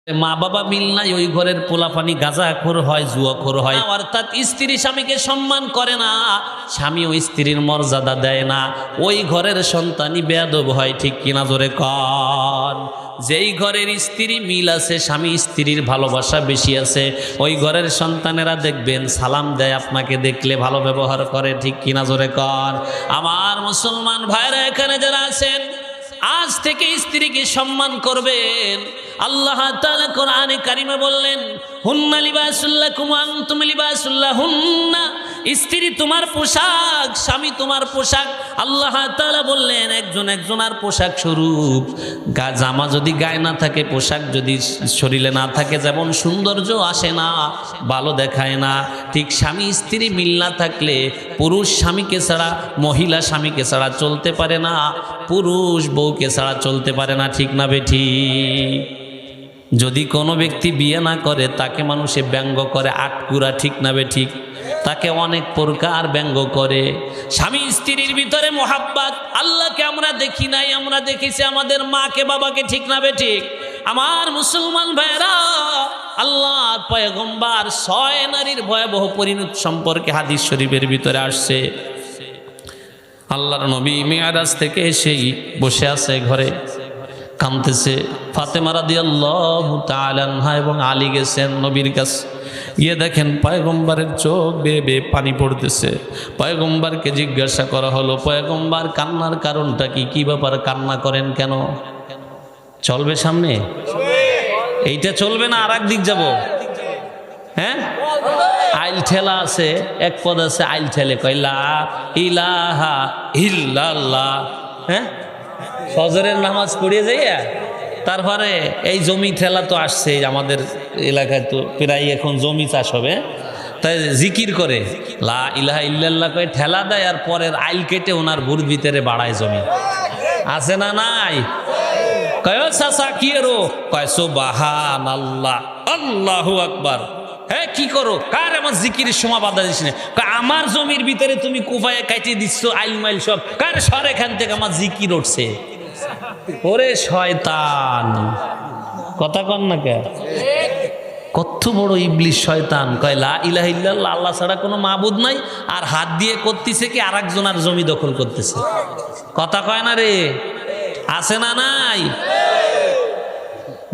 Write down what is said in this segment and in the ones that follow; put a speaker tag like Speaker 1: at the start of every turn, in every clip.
Speaker 1: মা বাবা মিল নাই, ওই ঘরের পোলাপানি গাঁজাখোর হয়, জুয়াখোর হয়। অর্থাৎ স্ত্রী স্বামীকে সম্মান করে না, স্বামী ওই স্ত্রীর মর্যাদা দেয় না, ওই ঘরের সন্তানই বেয়াদব হয়। ঠিক কিনা জোরে কন? যেই ঘরের স্ত্রী মিল আছে, স্বামী স্ত্রীর ভালোবাসা বেশি আছে, ওই ঘরের সন্তানেরা দেখবেন সালাম দেয়, আপনাকে দেখলে ভালো ব্যবহার করে। ঠিক কিনা জোরে কন? আমার মুসলমান ভাইরা এখানে যারা আছেন, আজ থেকে স্ত্রীকে সম্মান করবেন। আল্লাহ তাআলা কোরআনে কারিমে বললেন, হুন্না লিবাসুল লাকুম ওয়া আনতুম লিবাসুল লাহুন্না। স্ত্রী তোমার পোশাক, স্বামী তোমার পোশাক। আল্লাহ তাআলা বললেন একজন একজনের পোশাক স্বরূপ। জামা যদি গায়ে না থাকে, পোশাক যদি শরীরে না থাকে, যেমন সৌন্দর্য আসে না, ভালো দেখায় না, ঠিক স্বামী স্ত্রী মিল না থাকলে পুরুষ স্বামীকে ছাড়া, মহিলা স্বামীকে ছাড়া চলতে পারে না, পুরুষ বউকে ছাড়া চলতে পারে না। ঠিক না বেঠিক? যদি কোনো ব্যক্তি বিয়ে না করে, তাকে মানুষে ব্যঙ্গ করে আটকুরা। ঠিক না বেঠিক? তাকে অনেক প্রকার ব্যঙ্গ করে। স্বামী স্ত্রীর ভিতরে মোহাব্বত, আল্লাহকে আমরা দেখি নাই, আমরা দেখেছি আমাদের মাকে বাবাকে। ঠিক না বেঠিক? আমার মুসলমান ভাইরা, আল্লাহর পয়গম্বর 6 নারীর ভয়াবহ পরিণত সম্পর্কে হাদিস শরীফের ভিতরে আসছে। আল্লাহর নবী মিরাজ থেকে এসেই বসে আছে ঘরে, কাঁদতেছে। ফাতেমা রাদিয়াল্লাহু তাআলা আনহা এবং আলী গেছেন নবীর কাছে, গিয়ে দেখেন পয়গম্বরের চোখ বেয়ে বেয়ে পানি পড়তেছে। পয়গম্বরকে জিজ্ঞাসা করা হলো, পয়গম্বর কান্নার কারণটা কি? কি ব্যাপার, কান্না করেন কেন? চলবে সামনে? এইটা চলবে না আর এক দিক যাব? হ্যাঁ, আইল ঠেলা আছে, এক পদ আছে আইল ঠেলে, কয় লা ইলাহা ইল্লাল্লাহ। হ্যাঁ, ফজরের নামাজ পড়িয়ে যাইয়া তারপরে এই জমি ঠেলা তো আসছে আমাদের এলাকায়, তো প্রায় এখন জমি চাষ হবে, তাই জিকির করে লা ইলাহা ইল্লাল্লাহ কয়ে ঠেলা দেয়, আর পরের আইল কেটে ওনার বুর ভিতরে বাড়ায় জমি। আছে না নাই? কয় চাচা কি এরো? কয় সুবহানাল্লাহ, আল্লাহু আকবার। হ্যাঁ, কি করো? কার আমার জিকিরের সময় বাধা দিস না? আমার জমির ভিতরে তুমি কুফায় কাটিয়ে দিচ্ছ আইল মাইল সব, কার সর এখান থেকে, আমার জিকির উঠছে। ওরে শয়তান, কথা কন না কে? কত বড় ইবলিশ শয়তান। কয় লা ইলাহা ইল্লাল্লাহ, আল্লাহ ছাড়া কোনো মাবুদ নাই, আর হাত দিয়ে করতেছে কি আরেকজনের জমি দখল করতেছে। কথা কয় না রে? আছে না নাই?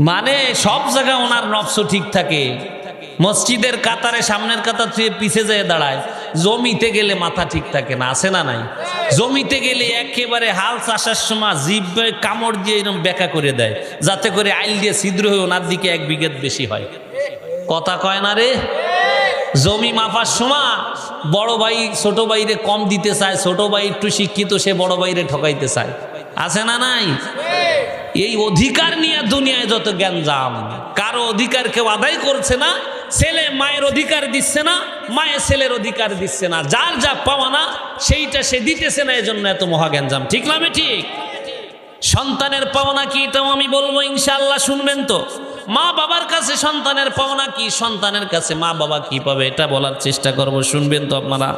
Speaker 1: মানে সব জায়গায় ওনার নফস ঠিক থাকে। মসজিদের কাতারে সামনের কাতার ছুঁয়ে পিছে যেয়ে দাঁড়ায়, জমিতে গেলে মাথা ঠিক থাকে না। আছে না নাই? জমিতে গেলে একেবারে হাল চাষার সময় জিভ কামড় দিয়ে এরকম বেঁকা করে দেয়, যাতে করে আইল দিয়ে ছিদ্র হয়ে ওনার দিকে 1 বিঘা বেশি হয়। কথা কয় না রে? জমি মাপার সময় বড় ভাই ছোট ভাইরে কম দিতে চায়, ছোট ভাই একটু শিক্ষিত, সে বড় ভাইরে ঠকাইতে চায়। আছে না নাই? এই অধিকার নিয়ে দুনিয়ায় যত জ্ঞানজাম, কারো অধিকার কেউ আদায় করছে না। ছেলে মায়ের অধিকার দিচ্ছে না, মায়ের ছেলের অধিকার দিচ্ছে না, যার যা পাওয়া না সেইটা সে দিতেছে না, এজন্য এত মহাজ্ঞানজাম। ঠিক না ঠিক? সন্তানের পাওনা কি, এটাও আমি বলবো ইনশাআল্লাহ, শুনবেন তো। মা বাবার কাছে সন্তানের পাওনা কি, সন্তানের কাছে মা বাবা কি পাবে, এটা বলার চেষ্টা করব, শুনবেন তো আপনারা।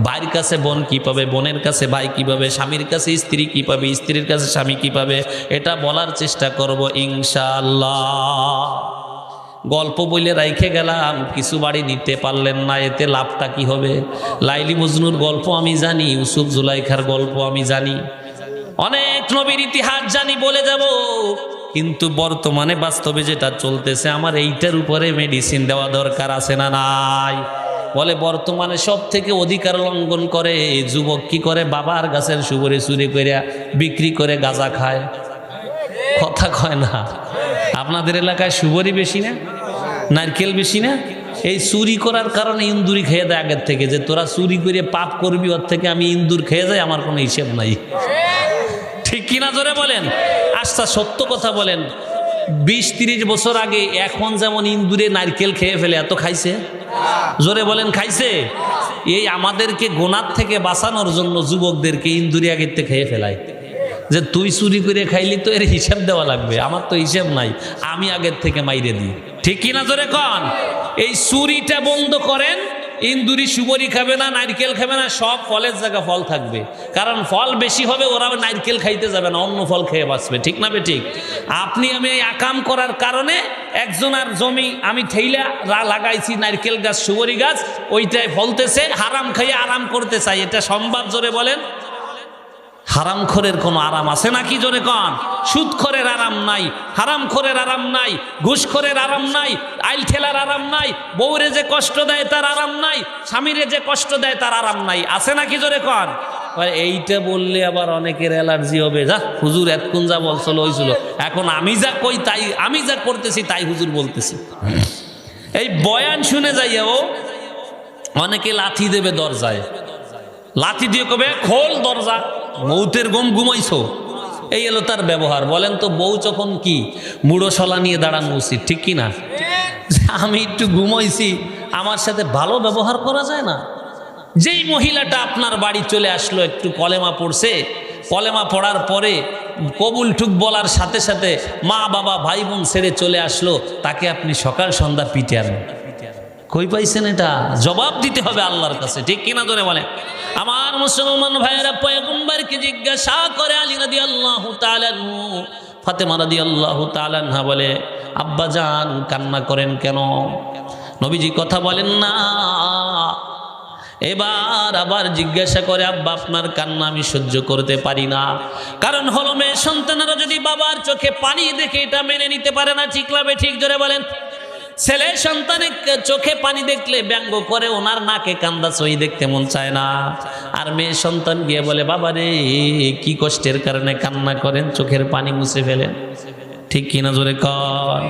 Speaker 1: ভাইয়ের কাছে বোন কি পাবে, বোনের কাছে ভাই কি পাবে, স্বামীর কাছে স্ত্রী কি পাবে, স্ত্রীর কাছে স্বামী কি পাবে, এটা বলার চেষ্টা করব ইনশাআল্লাহ। গল্প বলে রাইখে গেলাম, কিছু বাড়ি নিতে পারলেন না, এতে লাভটা কি হবে? লাইলি মজনুর গল্প আমি জানি, ইউসুফ জুলাইখার গল্প আমি জানি, অনেক নবীর ইতিহাস জানি, বলে যাব। কিন্তু বর্তমানে বাস্তবে যেটা চলতেছে, আমার এইটার উপরে মেডিসিন দেওয়া দরকার। আছে না নাই? বলে বর্তমানে সব থেকে অধিকার লঙ্ঘন করে যুবক কি করে, বাবার গাছের সুবরে চুরি করে বিক্রি করে গাঁজা খায়। কথা কয় না? আপনাদের এলাকায় সুবরি বেশি না, নারকেল বেশি না? এই চুরি করার কারণে ইন্দুরি খেয়ে দেয় আগের থেকে, যে তোরা চুরি করে পাপ করবি, ওর থেকে আমি ইন্দুর খেয়ে যাই, আমার কোনো হিসেব নাই। ঠিক কিনা জোরে বলেন? আচ্ছা সত্য কথা বলেন, 20-30 বছর আগে এখন যেমন ইন্দুরে নারকেল খেয়ে ফেলে, এত খাইছে? জোরে বলেন, খাইছে? এই আমাদেরকে গোনার থেকে বাঁচানোর জন্য যুবকদেরকে ইন্দুরি আগের থেকে খেয়ে ফেলায়, যে তুই চুরি করে খাইলি তো এর হিসাব দেওয়া লাগবে, আমার তো হিসাব নাই, আমি আগের থেকে মাইরে দিই। ঠিক কিনা জোরে কন? এই চুরিটা বন্ধ করেন, ইন্দুরি সুবরি খাবে না, নারকেল খাবে না, সব ফলের জায়গা ফল থাকবে। কারণ ফল বেশি হবে, ওরা নারকেল খাইতে যাবে না, অন্য ফল খেয়ে বাঁচবে। ঠিক না বে ঠিক? আপনি আমি এই আকাম করার কারণে একজনের জমি আমি ঠেইলা লাগাইছি নারকেল গাছ, সুবরি গাছ, ওইটাই ফলতেছে, হারাম খাইয়ে আরাম করতে চাই। এটা সম্ভব? জোরে বলেন। হারামখোরের কোনো আরাম আছে নাকি? জোরে কন। সুদখোরের আরাম নাই, হারামখোরের আরাম নাই, ঘুষখোরের আরাম নাই, আইল ঠেলার আরাম নাই, বউরে যে কষ্ট দেয় তার আরাম নাই, স্বামীরে যে কষ্ট দেয় তার আরাম নাই। আছে নাকি? জোরে কন। এইটা বললে আবার অনেকের অ্যালার্জি হবে। যা হুজুর এতক্ষণ যা বলছিল হইছিল, এখন আমি যা কই তাই, আমি যা করতেছি তাই হুজুর বলতেছি। এই বয়ান শুনে যাইও অনেকে লাথি দেবে দরজায়, লাথি দিয়ে কবে খোল দরজা, মৌতের গম ঘুমাইছো। এই এলো তার ব্যবহার। বলেন তো বউ যখন কি মুড়ো সলা নিয়ে দাঁড়ানো উচিত, ঠিক কি না? আমি একটু ঘুমাইছি, আমার সাথে ভালো ব্যবহার করা যায় না? যেই মহিলাটা আপনার বাড়ি চলে আসলো, একটু কলেমা পড়ছে, কলেমা পড়ার পরে কবুল ঠুক বলার সাথে সাথে মা বাবা ভাই বোন ছেড়ে চলে আসলো, তাকে আপনি সকাল সন্ধ্যা পিটে আনেন, কই পাইছেন? এটা জবাব দিতে হবে আল্লাহর কাছে, ঠিক কিনা? ধরে বলেন। আমার মুসলমান ভাইয়েরা পয়গম্বরকে জিজ্ঞাসা করে আলী রাদিয়াল্লাহু তাআলা আনহু, ফাতেমা রাদিয়াল্লাহু তাআলা আনহা বলে, আব্বা জান কান্না করেন কেন? নবীজি কথা বলেন না। এবার আবার জিজ্ঞাসা করে, আব্বা আপনার কান্না আমি সহ্য করতে পারি না। কারণ হলো মেয়ে সন্তানেরা যদি বাবার চোখে পানি দেখে এটা মেনে নিতে পারে না, ঠিক লাগবে? ঠিক জোরে বলেন। ছেলে সন্তানের চোখে পানি দেখলে ব্যঙ্গ করে, ওনার নাকে কান্দা সই দেখতে মন চায় না। আর মেয়ে সন্তান গিয়ে বলে, বাবা রে কি কষ্টের কারণে কান্না করেন, চোখের পানি মুছে ফেলেন, ঠিক কিনা? জোরে কর।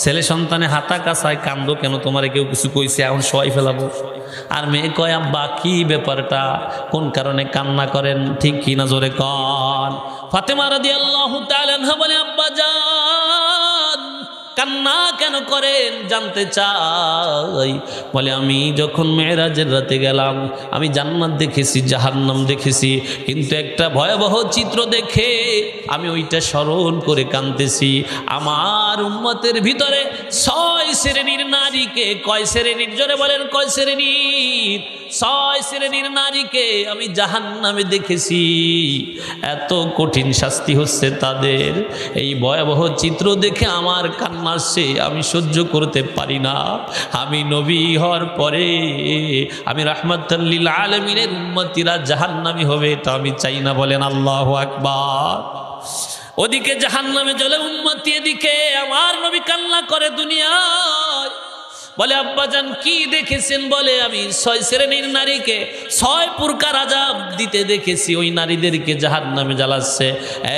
Speaker 1: ছেলে সন্তানে হাতা কাছায়, কান্দো কেন, তোমারে কেউ কিছু কইছে, এখন সবাই ফেলাবো। আর মেয়ে কয়, আব্বা কি ব্যাপারটা, কোন কারণে কান্না করেন, ঠিক কিনা? জোরে কর। ফাতেমা রাদিয়াল্লাহু তাআলা আনহা বলে, আব্বা জান কান্না কেন করেন জানতে চাই। বলে, আমি যখন মেরাজের রাতে গেলাম, আমি জান্নাত দেখেছি, জাহান্নাম দেখেছি, কিন্তু একটা ভয়াবহ চিত্র দেখে আমি ওইটা স্মরণ করে কাঁদতেছি। আমার উম্মতের ভিতরে 6 শ্রেণীর নারীকে, কয় শ্রেণীর? জোরে বলেন, কয় শ্রেণীর? 6 শ্রেণীর নারীকে আমি জাহান্নামে দেখেছি। এত কঠিন শাস্তি হচ্ছে তাদের। এই ভয়াবহ চিত্র দেখে আমার কান্না আসছে, আমি সহ্য করতে পারি না। আমি নবী হওয়ার পরে আমি রাহমাতাল লিল আলামিনের উম্মতিরা জাহান্নামী হবে, এটা আমি চাই না। বলেন আল্লাহু আকবার। ওদিকে জাহান্নামে জ্বলে উম্মতি, এদিকে আমার নবী কান্না করে দুনিয়ায়। বলে, আব্বাজান কি দেখেছেন? বলে, আমি 6 শ্রেণীর নারীকে 6 প্রকার আযাব দিতে দেখেছি, ওই নারীদেরকে জাহান্নামে জ্বালাচ্ছে।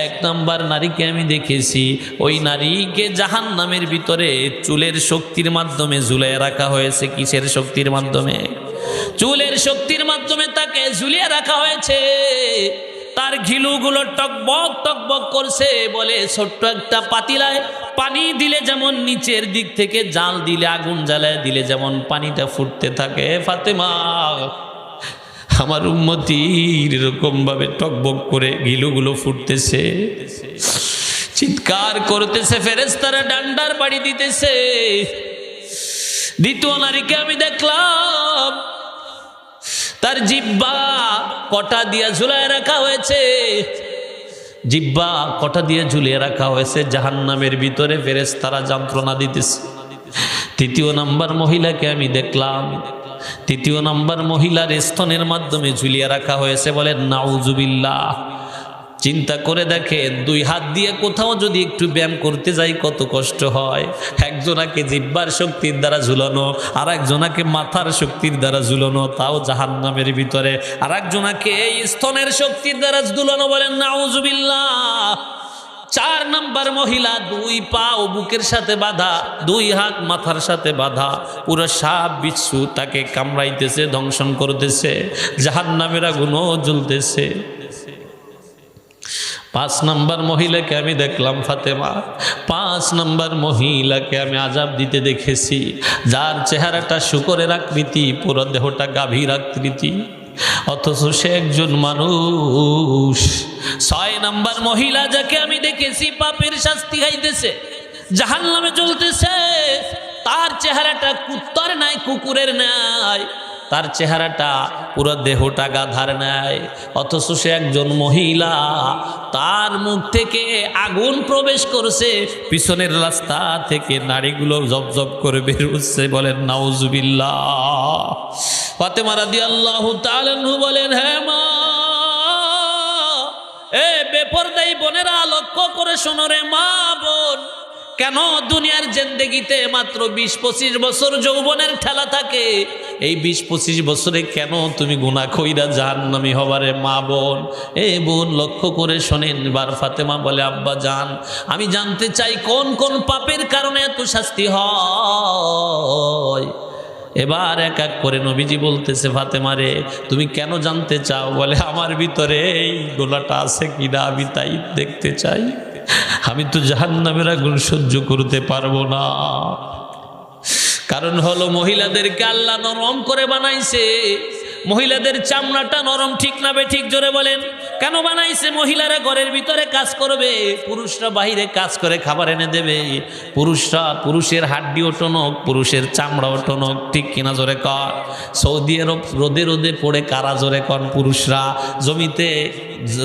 Speaker 1: 1 নাম্বার নারীকে আমি দেখেছি, ওই নারীকে জাহান্নামের ভিতরে চুলের শক্তির মাধ্যমে ঝুলিয়ে রাখা হয়েছে। কিসের শক্তির মাধ্যমে? চুলের শক্তির মাধ্যমে তাকে ঝুলিয়ে রাখা হয়েছে। তার ঘিলুগুলো টকবক টকবক করছে। বলে, ছোট্ট একটা পাতিলায় পানি দিলে যেমন নিচের দিক থেকে জাল দিলে, আগুন জ্বালায় দিলে যেমন পানিটা ফুটতে থাকে, ফাতেমা আমার উম্মতির এরকম ভাবে টকবক করে ঘিলুগুলো ফুটতেছে, চিৎকার করতেছে, ফেরেশতারা ডান্ডার বাড়ি দিতেছে। দ্বিতীয় নারীকে আমি দেখলাম, তার জিহ্বা কটা দিয়ে ঝুলায় রাখা হয়েছে, জিহ্বা কটা দিয়ে ঝুলিয়ে রাখা হয়েছে জাহান্নামের ভিতরে, ফেরেশতারা যন্ত্রণা দিতেছে। তৃতীয় নাম্বার মহিলাকে আমি দেখলাম, তৃতীয় নাম্বার মহিলার স্তনের মাধ্যমে ঝুলিয়ে রাখা হয়েছে। বলে নাউজুবিল্লাহ। চিন্তা করে দেখেন, 2 হাত দিয়ে কোথাও যদি একটু ব্যায়াম করতে যাই কত কষ্ট হয়। একজনাকে জিহ্বার শক্তির দ্বারা ঝুলানো, আর একজনাকে মাথার শক্তির দ্বারা ঝুলানো, তাও জাহান্নামের ভিতরে, আর একজনাকে এই স্তনের শক্তির দ্বারা ঝুলানো। বলেন নাউজুবিল্লাহ। 4 নাম্বার মহিলা, 2 পা ও বুকের সাথে বাঁধা, 2 হাত মাথার সাথে বাঁধা, পুরো সাপ বিচ্ছু তাকে কামড়াইতেছে, দংশন করতেছে, জাহান্নামের আগুনও জ্বলতেছে। 5 নাম্বার মহিলাকে আমি দেখলাম ফাতেমা, 5 নাম্বার মহিলাকে আমি আযাব দিতে দেখেছি, যার চেহারাটা শূকরের আকৃতি, পুরো দেহটা গাভীর আকৃতি, অথচ সে একজন মানুষ। 6 নাম্বার মহিলা যাকে আমি দেখেছি পাপের শাস্তি খাইতেছে, জাহান্নামে জ্বলতেছে, তার চেহারাটা কুত্তার নাই, কুকুরের নাই, তার চেহারাটা পুরো দেহটা গাধার নেয়, অথচ সে একজন মহিলা। তার মুখ থেকে আগুন প্রবেশ করছে, পিছনের রাস্তা থেকে নাড়িগুলো জবজব করে বের হচ্ছে। বলেন নাউজুবিল্লাহ। ফাতেমা রাদিয়াল্লাহু তাআলা আনহু বলেন, হ্যাঁ মা, এ বেপরদাই বোনেরা লক্ষ্য করে শোনো রে মা বোন, কেন দুনিয়ার জিন্দেগিতে মাত্র 20-25 বছর যৌবনের ঠেলা থাকে, এই 20-25 বছরে কেন তুমি গুনাহ কইরা জাহান্নামী হবারে মা বোন? এ বোন লক্ষ্য করে শোনেন। এবার ফাতেমা বলে, আব্বা জান, আমি জানতে চাই কোন কোন পাপের কারণে এত শাস্তি হয়। এবার এক এক করে নবীজি বলতেছে, ফাতেমা রে তুমি কেন জানতে চাও? বলে, আমার ভিতরে এই গোলাটা আছে কিনা আমি তাই দেখতে চাই। আমি তো জাহান্নামের আগুন সহ্য করতে পারবো না। কারণ হলো মহিলাদেরকে আল্লাহ নরম করে বানাইছে। মহিলাদের চামড়াটা নরম, ঠিক না বে ঠিক? জোরে বলেন। কেন বানাইছে? মহিলারা ঘরের ভিতরে কাজ করবে, পুরুষরা বাহিরে কাজ করে খাবার এনে দেবে। পুরুষের হাড্ডিও টনক, পুরুষের চামড়াও টনক, ঠিক কিনা? জোরে কর। সৌদি আরব রোদে রোদে পড়ে কারা? জোরে কর। পুরুষরা। জমিতে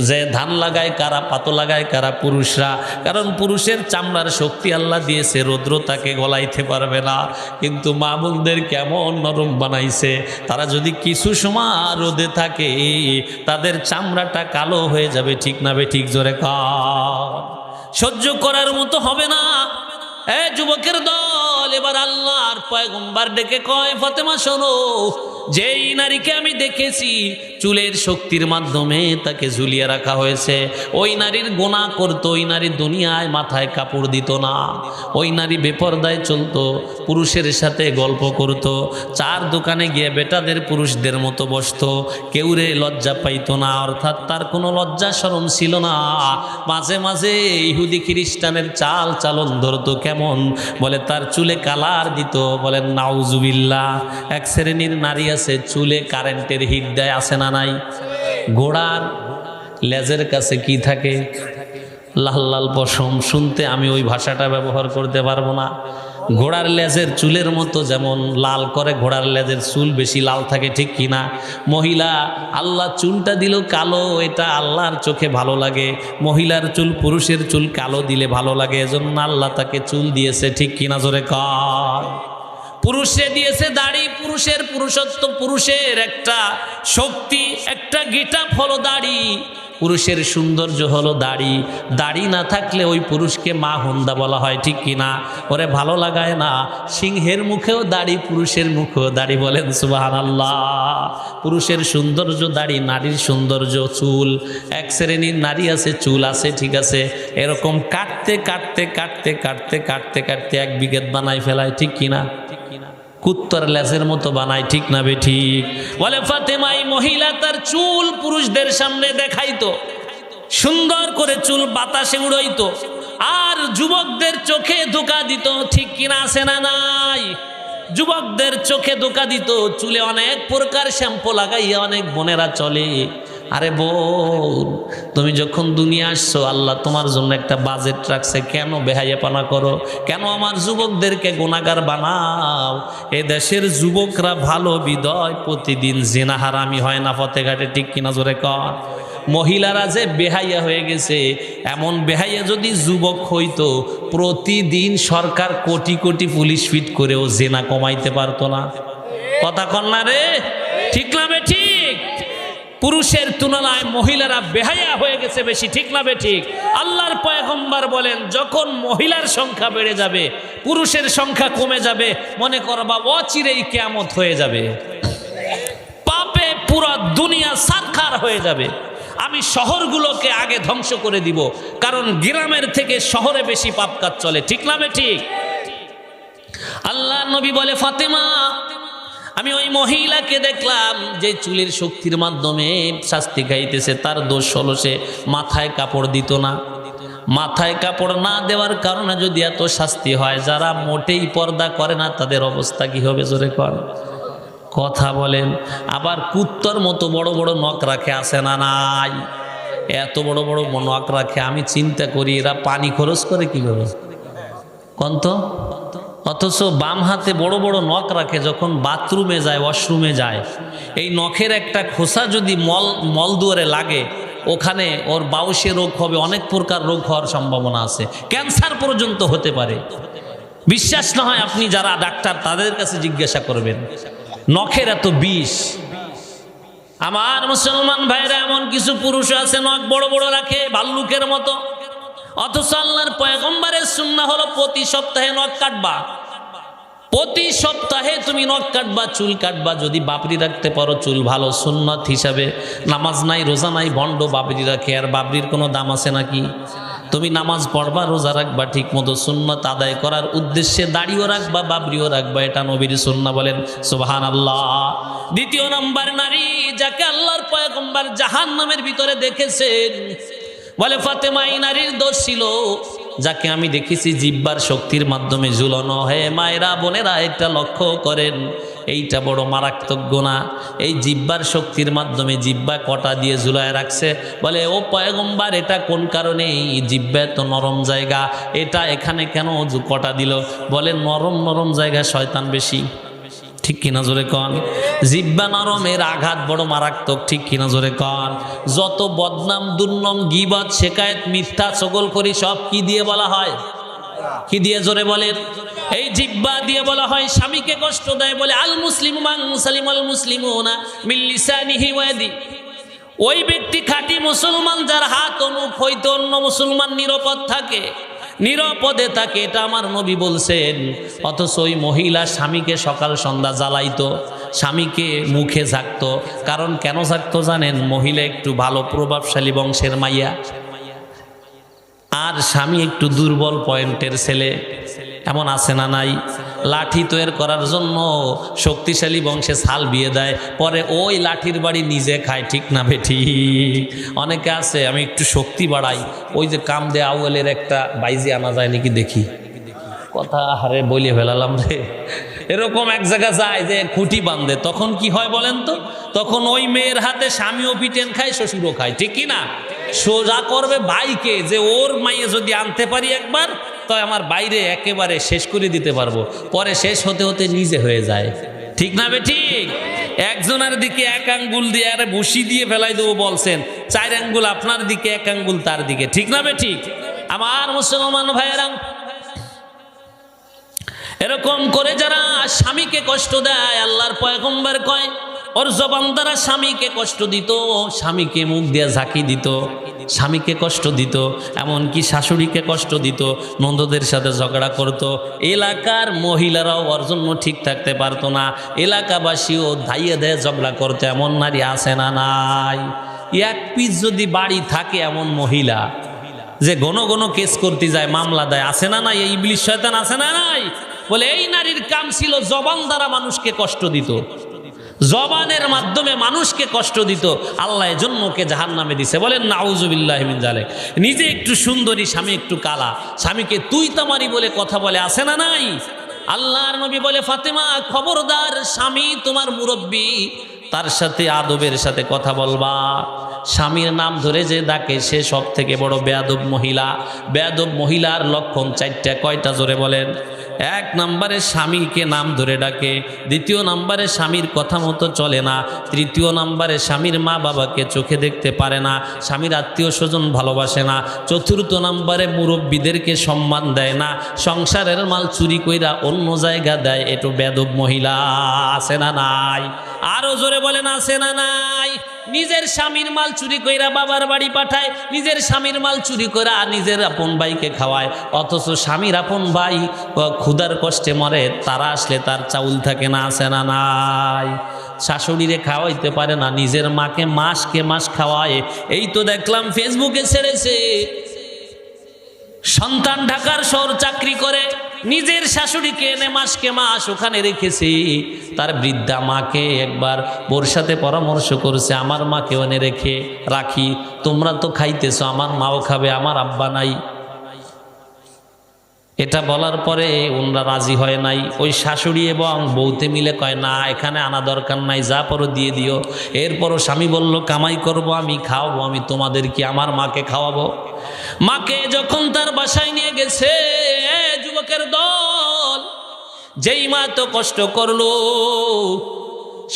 Speaker 1: যে ধান লাগায় কারা? পাতো লাগায় কারা? পুরুষরা। কারণ পুরুষের চামড়ার শক্তি আল্লাহ দিয়েছে, রৌদ্র তাকে গলাইতে পারবে না। কিন্তু মা বোনদের কেমন নরম বানাইছে, তারা যদি কিছু সময় রোদে থাকে তাদের চামড়াটা কালো হয়ে যাবে, ঠিক না বে ঠিক? জোরে কর। সহ্য করার মতো হবে না। এ যুবকের দল, এবার আল্লাহর পয়গম্বর ডেকে কয়, ফাতেমা শোনো, যেই নারীকে আমি দেখেছি চুলের শক্তির মাধ্যমে তাকে ঝুলিয়ে রাখা হয়েছে, ওই নারীর গুনাহ করতো, ওই নারী দুনিয়ায় মাথায় কাপড় দিত না, ওই নারী বেপরদায় চলতো, পুরুষের সাথে গল্প করত, চার দোকানে গিয়ে বেটাদের পুরুষদের মতো বসতো, কেউরে লজ্জা পাইতো না, অর্থাৎ তার কোনো লজ্জা শরম ছিল না। মাঝে মাঝে ইহুদি খ্রিস্টানের চাল চালন ধরতো। কেমন? বলে তার চুলে কালার দিত। বলেন নাউজুবিল্লাহ। এক শ্রেণীর নারী আছে চুলে কারেন্টের হিট দেয়, আছে না নাই? ঘোড়ার লেজের কাছে কি থাকে? লাল লাল পশম। শুনতে আমি ওই ভাষাটা ব্যবহার করতে পারবো না। ঘোড়ার লেজের চুলের মতো যেমন লাল করে, ঘোড়ার লেজের চুল বেশি লাল থাকে, ঠিক কিনা? মহিলা, আল্লাহ চুলটা দিল কালো, এটা আল্লাহর চোখে ভালো লাগে। মহিলার চুল পুরুষের চুল কালো দিলে ভালো লাগে, এজন্য আল্লাহ তাকে চুল দিয়েছে, ঠিক কিনা? জোরে কর। পুরুষে দিয়েছে দাড়ি, পুরুষের পুরুষত্ব, পুরুষের একটা শক্তি, একটা গেটআপ হলো দাড়ি। পুরুষের সৌন্দর্য হলো দাড়ি। দাড়ি না থাকলে ওই পুরুষকে মা হুন্দা বলা হয়, ঠিক কিনা? ওরে ভালো লাগায় না। সিংহের মুখেও দাড়ি, পুরুষের মুখেও দাড়ি। বলেন সুবহানাল্লাহ। পুরুষের সৌন্দর্য দাড়ি, নারীর সৌন্দর্য চুল। এক শ্রেণীর নারী আছে চুল আছে, ঠিক আছে, এরকম কাটতে কাটতে কাটতে কাটতে কাটতে কাটতে 1 বিঘত বানাই ফেলায়, ঠিক কিনা? কুত্তর লেজের মতো বানায়, ঠিক না বে ঠিক? বলে ফাতেমা, এই মহিলা তার চুল পুরুষদের সামনে দেখাইতো, সুন্দর করে চুল বাতাসে উড়াইতো, আর যুবকদের চোখে ধোঁকা দিত, ঠিক কিনা? আছে না নাই? যুবকদের চোখে ধোঁকা দিত। চুলে অনেক প্রকার শ্যাম্পু লাগাইয়া অনেক বোনেরা চলে। আরে বোন, তুমি যখন দুনিয়া আসছো আল্লাহ তোমার জন্য একটা বাজেট রাখছে, কেন বেহাইয়াপনা করো? কেন আমার যুবকদেরকে গুনাহগার বানাও? এ দেশের যুবকরা ভালো বিদয় প্রতিদিন জিনা হারামি হয় না পথে ঘাটে, ঠিক কিনা? জোরে কর। মহিলারা যে বেহাইয়া হয়ে গেছে, এমন বেহাইয়া যদি যুবক হইতো, প্রতিদিন সরকার কোটি কোটি পুলিশ ফিট করেও জিনা কমাইতে পারতো না। কথা কন না রে? ঠিক না বে ঠিক? পুরুষের তুলনায় মহিলারা বেহায়া হয়ে গেছে বেশি, ঠিক না বে ঠিক? আল্লাহর পয়গম্বর বলেন, যখন মহিলার সংখ্যা বেড়ে যাবে, পুরুষের সংখ্যা কমে যাবে, মনে করবা অচিরেই কিয়ামত হয়ে যাবে, পাপে পুরো দুনিয়া সারখার হয়ে যাবে। আমি শহরগুলোকে আগে ধ্বংস করে দিব, কারণ গ্রামের থেকে শহরে বেশি পাপ কাজ চলে, ঠিক না বে ঠিক? আল্লাহ নবী বলে, ফাতেমা, আমি ওই মহিলাকে দেখলাম যে চুলের শক্তির মাধ্যমে শাস্তি খাইতেছে, তার দোষ হলো সে মাথায় কাপড় দিত না। মাথায় কাপড় না দেওয়ার কারণে যদি এত শাস্তি হয়, যারা মোটেই পর্দা করে না তাদের অবস্থা কি হবে? জোরে কর। কথা বলেন। আবার কুত্তর মতো বড় বড় নখ রাখে, আছে না নাই? এত বড় বড় নখ রাখে, আমি চিন্তা করি এরা পানি খরচ করে কিভাবে? কন্ত অথচ বাম হাতে বড় বড় নখ রাখে, যখন বাথরুমে যায়, ওয়াশরুমে যায়, এই নখের একটা খোসা যদি মলদুয়ারে লাগে, ওখানে ওর বাউসে রোগ হবে, অনেক প্রকার রোগ হওয়ার সম্ভাবনা আছে, ক্যান্সার পর্যন্ত হতে পারে। বিশ্বাস না হয় আপনি যারা ডাক্তার তাদের কাছে জিজ্ঞাসা করবেন, নখের এত বিষ। আমার মুসলমান ভাইরা, এমন কিছু পুরুষ আছে নখ বড় বড় রাখে ভাল্লুকের মতো, অথচ আল্লাহর পয়গম্বরের সুন্নাহ হলো প্রতি সপ্তাহে নখ কাটবা। প্রতি সপ্তাহে তুমি নখ কাটবা, চুল কাটবা। যদি বাবরি রাখতে পারো চুল ভালো, সুন্নত হিসাবে। নামাজ নাই, রোজা নাই, ভণ্ড বাবরি রাখে। আর বাবরির কোনো দাম আছে নাকি? তুমি নামাজ পড়বা, রোজা রাখবা, ঠিক মতো সুন্নত আদায় করার উদ্দেশ্যে দাড়িও রাখবা, বাবরিও রাখবা, এটা নবীর সুন্নাহ, বলেন সুবহানাল্লাহ। দ্বিতীয় নম্বর নারী যাকে আল্লাহর পয়গম্বর জাহান্নামের ভিতরে দেখেছেন, বলে ফাতেমা এই নারীর দোষ ছিল, যাকে আমি দেখেছি জিহ্বার শক্তির মাধ্যমে ঝুলানো। হে মায়েরা, বোনেরা, এটা লক্ষ্য করেন, এইটা বড় মারাত্মক গুনাহ। এই জিহ্বার শক্তির মাধ্যমে জিহ্বা কটা দিয়ে ঝুলায় রাখছে। বলে ও পয়গম্বর, এটা কোন কারণে? জিহ্বা তো নরম জায়গা, এটা এখানে কেন কটা দিল? বলে নরম নরম জায়গায় শয়তান বেশি। ঠিক কিনা জোরে কন? জিহ্বা নরম, এর আঘাত বড় মারাত্মক। ঠিক কিনা জোরে কন? যত বদনাম, দুর্নাম, গীবত, শিকায়েত, মিথ্যা, চগলখড়ি সব কি দিয়ে বলা হয়? কি দিয়ে? জোরে বলেন। এই জিহ্বা দিয়ে বলা হয়। স্বামীকে কষ্ট দেয়, বলে আল মুসলিমু মান সালিমাল মুসলিমুনা মিন লিসানিহি ওয়া ইয়াদি। ওই ব্যক্তি খাঁটি মুসলমান যার হাত ও মুখ হইতে অন্য মুসলমান নিরাপদ থাকে, নিরাপদে থাকে, এটা আমার নবী বলছেন। অথচ ওই মহিলা স্বামীকে সকাল সন্ধ্যা জ্বালাইতো, স্বামীকে মুখে ঝাঁকতো। কারণ কেন ঝাঁকতো জানেন? মহিলা একটু ভালো প্রভাবশালী বংশের মাইয়া, আর স্বামী একটু দুর্বল পয়েন্টের ছেলে। এমন আছে না নাই? লাঠি তৈরি করার জন্য শক্তিশালী বংশে ছাল বিয়ে দেয়, পরে ওই লাঠির বাড়ি নিজে খায়। ঠিক না বেঠি? অনেকে আছে, আমি একটু শক্তি বাড়াই, ওই যে কাম দে আউয়ালের একটা বাইজি আনা যায় নাকি দেখি, কথা হারে বলে ফেলালাম রে। এরকম এক জায়গা যায় যে খুঁটি বাঁধে, তখন কি হয় বলেন তো? তখন ওই মেয়ের হাতে স্বামীও পিটেন খায়, শ্বশুরও খায়। ঠিক কি না? সোজা করবে ভাইকে, যে ওর মাইয়ে যদি আনতে পারি একবার, তো আমার বাইরে একেবারে শেষ করে দিতে পারবো। পরে শেষ হতে হতে নিজে হয়ে যায়। ঠিক না বেঠিক? একজনের দিকে এক আঙ্গুল দিয়ে আরে বসি দিয়ে ফেলাই দেবো বলছেন, 4 আঙ্গুল আপনার দিকে, 1 আঙ্গুল তার দিকে। ঠিক না বেঠিক? আমার মুসলমান ভাইয়েরা, এরকম করে যারা স্বামীকে কষ্ট দেয়, আল্লাহর পয়গম্বর কয় ওর জবান দ্বারা স্বামীকে কষ্ট দিত, স্বামীকে মুখ দিয়ে ঝাঁকি দিত, স্বামীকে কষ্ট দিত, এমনকি শাশুড়িকে কষ্ট দিত, নন্দদের সাথে ঝগড়া করত। এলাকার মহিলারাও ওর জন্য ঠিক থাকতে পারতো না, এলাকাবাসীও ধাইয়ে দেয় ঝগড়া করতো। এমন নারী আছে না নাই? এক পিস যদি বাড়ি থাকে এমন মহিলা যে ঘন ঘন কেস করতে যায়, মামলা দেয়, আছে না নাই? এই ইবলিস শয়তান আছে না নাই? বলে এই নারীর কাম ছিল জবান দ্বারা মানুষকে কষ্ট দিত, জবানের মাধ্যমে মানুষকে কষ্ট দিত। আল্লাহ এজন্য ওকে জাহান্নামে দিছে। বলেন নাউজুবিল্লাহি মিন যালিক। নিজে একটু সুন্দরী, স্বামী একটু কালা, স্বামীকে তুই তামারি বলে কথা বলে, আছে না নাই? আল্লাহর নবী বলে ফাতেমা খবরদার, স্বামী তোমার মুরব্বী, তার সাথে আদবের সাথে কথা বলবা। স্বামীর নাম ধরে যে ডাকে সে সব থেকে বড় বেয়াদব মহিলা। বেয়াদব মহিলার লক্ষণ 4টা। কয়টা? জোরে বলেন। 1 নম্বরে স্বামীকে নাম ধরে ডাকে, 2য় নম্বরে স্বামীর কথা মতো চলে না, 3য় নম্বরে স্বামীর মা বাবাকে চোখে দেখতে পারে না, স্বামীর আত্মীয় স্বজন ভালোবাসে না, 4র্থ নম্বরে মুরব্বীদেরকে সম্মান দেয় না, সংসারের মাল চুরি কইরা অন্য জায়গা দেয়। এটো বেয়াদব মহিলা। আছে না নাই? আরো জোরে বলেন, আছে না নাই? নিজের স্বামীর মাল চুরি কইরা বাবার বাড়ি পাঠায়, নিজের স্বামীর মাল চুরি কইরা নিজের আপন ভাইকে খাওয়ায়। অথচ স্বামীর আপন ভাই ক্ষুধার কষ্টে মরে, তারা আসলে তার চাউল থাকে না। আছে না নাই? শাশুড়িরে খাওয়াইতে পারে না, নিজের মাকে মাসকে মাস খাওয়ায়। এই তো দেখলাম ফেসবুকে ছেড়েছে, সন্তান ঢাকার শহর চাকরি করে, নিজের শাশুড়িকে এনে মাসকে মাস ওখানে রেখেছি। তার বৃদ্ধা মাকে একবার ওর সাথে পরামর্শ করেছে, আমার মাকে এনে রেখে রাখি, তোমরা তো খাইতেছো, আমার মাও খাবে, আমার আব্বা নাই। এটা বলার পরে ওনরা রাজি হয় নাই। ওই শাশুড়ি এবং বউতে মিলে কয় না, এখানে আনা দরকার নাই, যা পরো দিয়ে দিও। এরপরও স্বামী বলল কামাই করব, আমি খাওয়াবো, আমি তোমাদের কি আমার মাকে খাওয়াবো। মাকে যখন তার বাসায় নিয়ে গেছে, যুবকের দল যেই মা তো কষ্ট করলো,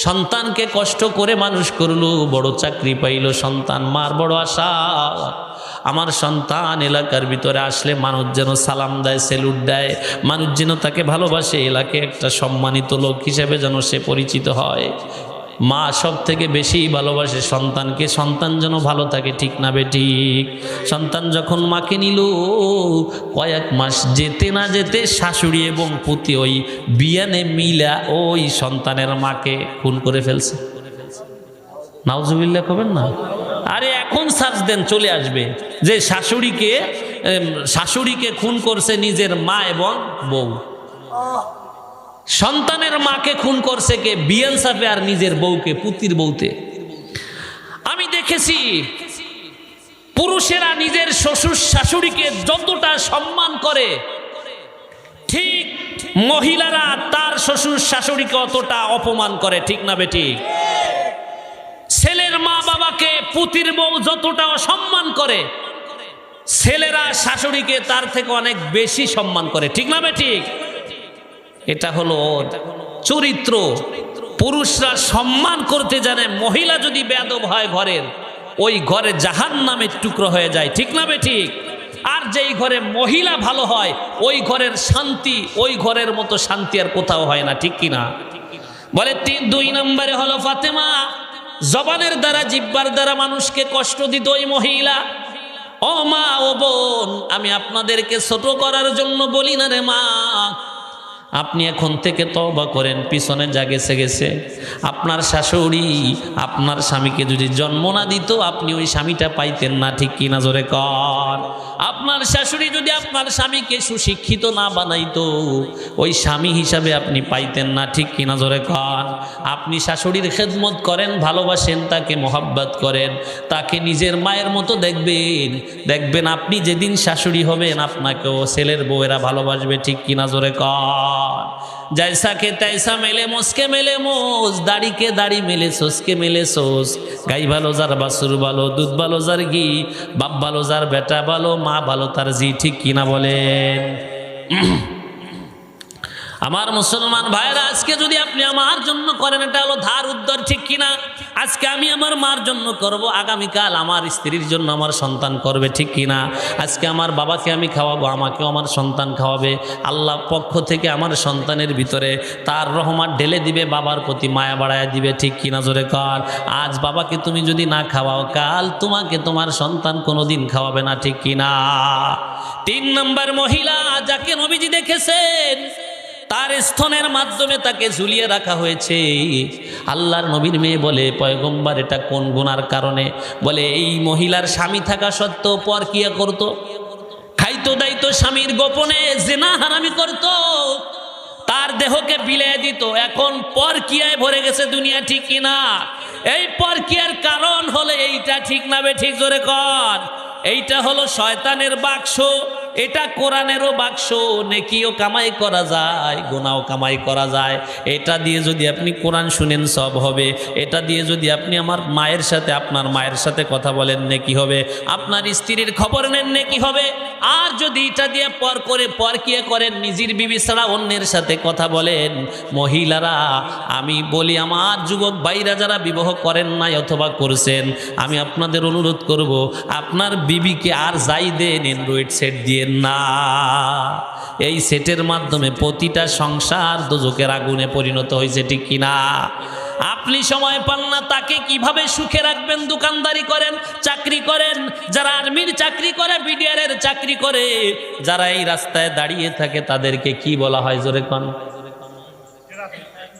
Speaker 1: সন্তানকে কষ্ট করে মানুষ করলো, বড় চাকরি পাইলো সন্তান, মার বড় আশা আমার সন্তান এলাকার ভিতরে আসলে মানুষ যেন সালাম দেয়, সেলুট দেয়, মানুষ যেন তাকে ভালোবাসে, এলাকায় একটা সম্মানিত লোক হিসেবে যেন সে পরিচিত হয়। মা সব থেকে বেশি ভালোবাসে সন্তানকে, সন্তান যেন ভালো থাকে, ঠিক না বেঠিক? সন্তান যখন মাকে নিল, কয়েক মাস যেতে না যেতে শাশুড়ি এবং পুতি ওই বিয়ানে মিলা ওই সন্তানের মাকে খুন করে ফেলছে। নাউজুবিল্লাহ কবেন না? আরে এখন সার্চ দেন, চলে আসবে যে শাশুড়িকে খুন করছে নিজের মা এবং বউ। সন্তানের মাকে খুন করছে কে? বিএনসাফে আর নিজের বউকে, পুতির বউতে। আমি দেখেছি পুরুষেরা নিজের শ্বশুর শাশুড়িকে যতটা সম্মান করে, ঠিক মহিলারা তার শ্বশুর শাশুড়িকে অতটা অপমান করে, ঠিক না বেঠিক? ছেলের মা বাবাকে পুতির বউ যতটা অসম্মান করে, ছেলেরা শাশুড়িকে তার থেকে অনেক বেশি সম্মান করে, ঠিক না বেঠিক? এটা হলো চরিত্র। পুরুষরা সম্মান করতে জানে, মহিলা যদি বেয়াদব হয় ঘরের, ওই ঘরে জাহান্নামের টুকরো হয়ে যায়, ঠিক না বেঠিক? আর যেই ঘরে মহিলা ভালো হয়, ওই ঘরের শান্তি, ওই ঘরের মতো শান্তি আর কোথাও হয় না, ঠিক কিনা? বলে 2 নম্বরে হলো ফাতেমা, জবানের দ্বারা, জিহ্বার দ্বারা মানুষকে কষ্ট দিত ওই মহিলা। ও মা, ও বোন, আমি আপনাদেরকে ছোট করার জন্য বলি না রে মা, আপনি এখন থেকে তওবা করেন, পিছনে যা গেছে গেছে। আপনার শাশুড়ি আপনার স্বামীকে যদি জন্ম না দিত, আপনি ওই স্বামীটা পাইতেন না, ঠিক কিনা জোরে কর? আপনার শাশুড়ি যদি আপনার স্বামীকে সুশিক্ষিত না বানাইতো, ওই স্বামী হিসাবে আপনি পাইতেন না, ঠিক কিনা জোরে কর? আপনি শাশুড়ির খেদমত করেন, ভালোবাসেন, তাকে মোহাব্বত করেন, তাকে নিজের মায়ের মতো দেখবেন। দেখবেন আপনি যেদিন শাশুড়ি হবেন, আপনাকেও ছেলের বউয়েরা ভালোবাসবে, ঠিক কিনা জোরে কর? जैसा के तैसा मेले मोसके मेले मोस, दाढ़ी के दाढ़ी मेले सोस के मेले सोस। गाई भालो जार बासुर भालो, दूध भालो जार घी, बाप भालो जार बेटा भालो, माँ भालो तार जी, ठीक किना बोलेन? আমার মুসলমান ভাইরা, আজকে যদি আপনি আমার জন্য করেন, এটা হলো ধার উদ্ধার, ঠিক কিনা? আজকে আমি আমার মার জন্য করব, আগামীকাল আমার স্ত্রীর জন্য আমার সন্তান করবে, ঠিক কিনা? আজকে আমার বাবাকে আমি খাওয়াবো, আমাকেও আমার সন্তান খাওয়াবে। আল্লাহ পক্ষ থেকে আমার সন্তানের ভিতরে তার রহমত ঢেলে দিবে, বাবার প্রতি মায়া বাড়ায় দিবে, ঠিক কিনা জোরে কর? আজ বাবাকে তুমি যদি না খাওয়াও, কাল তোমাকে তোমার সন্তান কোনোদিন খাওয়াবে না, ঠিক কিনা? 3 নম্বর মহিলা যাকে নবীজি দেখেছেন, তার স্তনের মাধ্যমে তাকে ঝুলিয়ে রাখা হয়েছে। আল্লাহর নবীর মেয়ে বলে, পয়গম্বর এটা কোন গুনার কারণে? বলে এই মহিলার স্বামী থাকা সত্ত্বেও পরকিয়া করত, খাইতো দাইতো স্বামীর গোপনে, জিনা হারামি করত, তার দেহকে বিলিয়ে দিত, এখন পরকিয়ায় ভরে গেছে দুনিয়া, ঠিক কিনা? এই পরকিয়ার কারণ হলো এইটা, ঠিক না বে ঠিক? জোরে কর। এইটা হলো শয়তানের বাক্স, এটা কোরআনেরও বাক্স। নেকিও কামাই করা যায়, গুনাহও কামাই করা যায়। এটা দিয়ে যদি আপনি কোরআন শুনেন সব হবে, এটা দিয়ে যদি আপনি আমার মায়ের সাথে, আপনার মায়ের সাথে কথা বলেন নেকি হবে, আপনার স্ত্রীর খবর নেন নেকি হবে। আর যদি এটা দিয়ে পরকিয়া করেন, নিজের বিবি ছাড়া অন্যের সাথে কথা বলেন, মহিলারা আমি বলি, আমার যুবক ভাইরা যারা বিবাহ করেন নাই অথবা করছেন, আমি আপনাদের অনুরোধ করব, আপনার বিবিকে আর যাই দেন, অ্যান্ড্রয়েড সেট দিয়ে না। এই সেটের মাধ্যমে প্রতিটা সংসার দোজখের আগুনে পরিণত হয়েছে, ঠিক কিনা? আপনি সময় পান না, তাকে কিভাবে সুখে রাখবেন? দোকানদারি করেন, চাকরি করেন, যারা আর্মির চাকরি করে, বিডিআরের চাকরি করে, যারা এই রাস্তায় দাঁড়িয়ে থাকে, তাদেরকে কি বলা হয় জোরে কোন?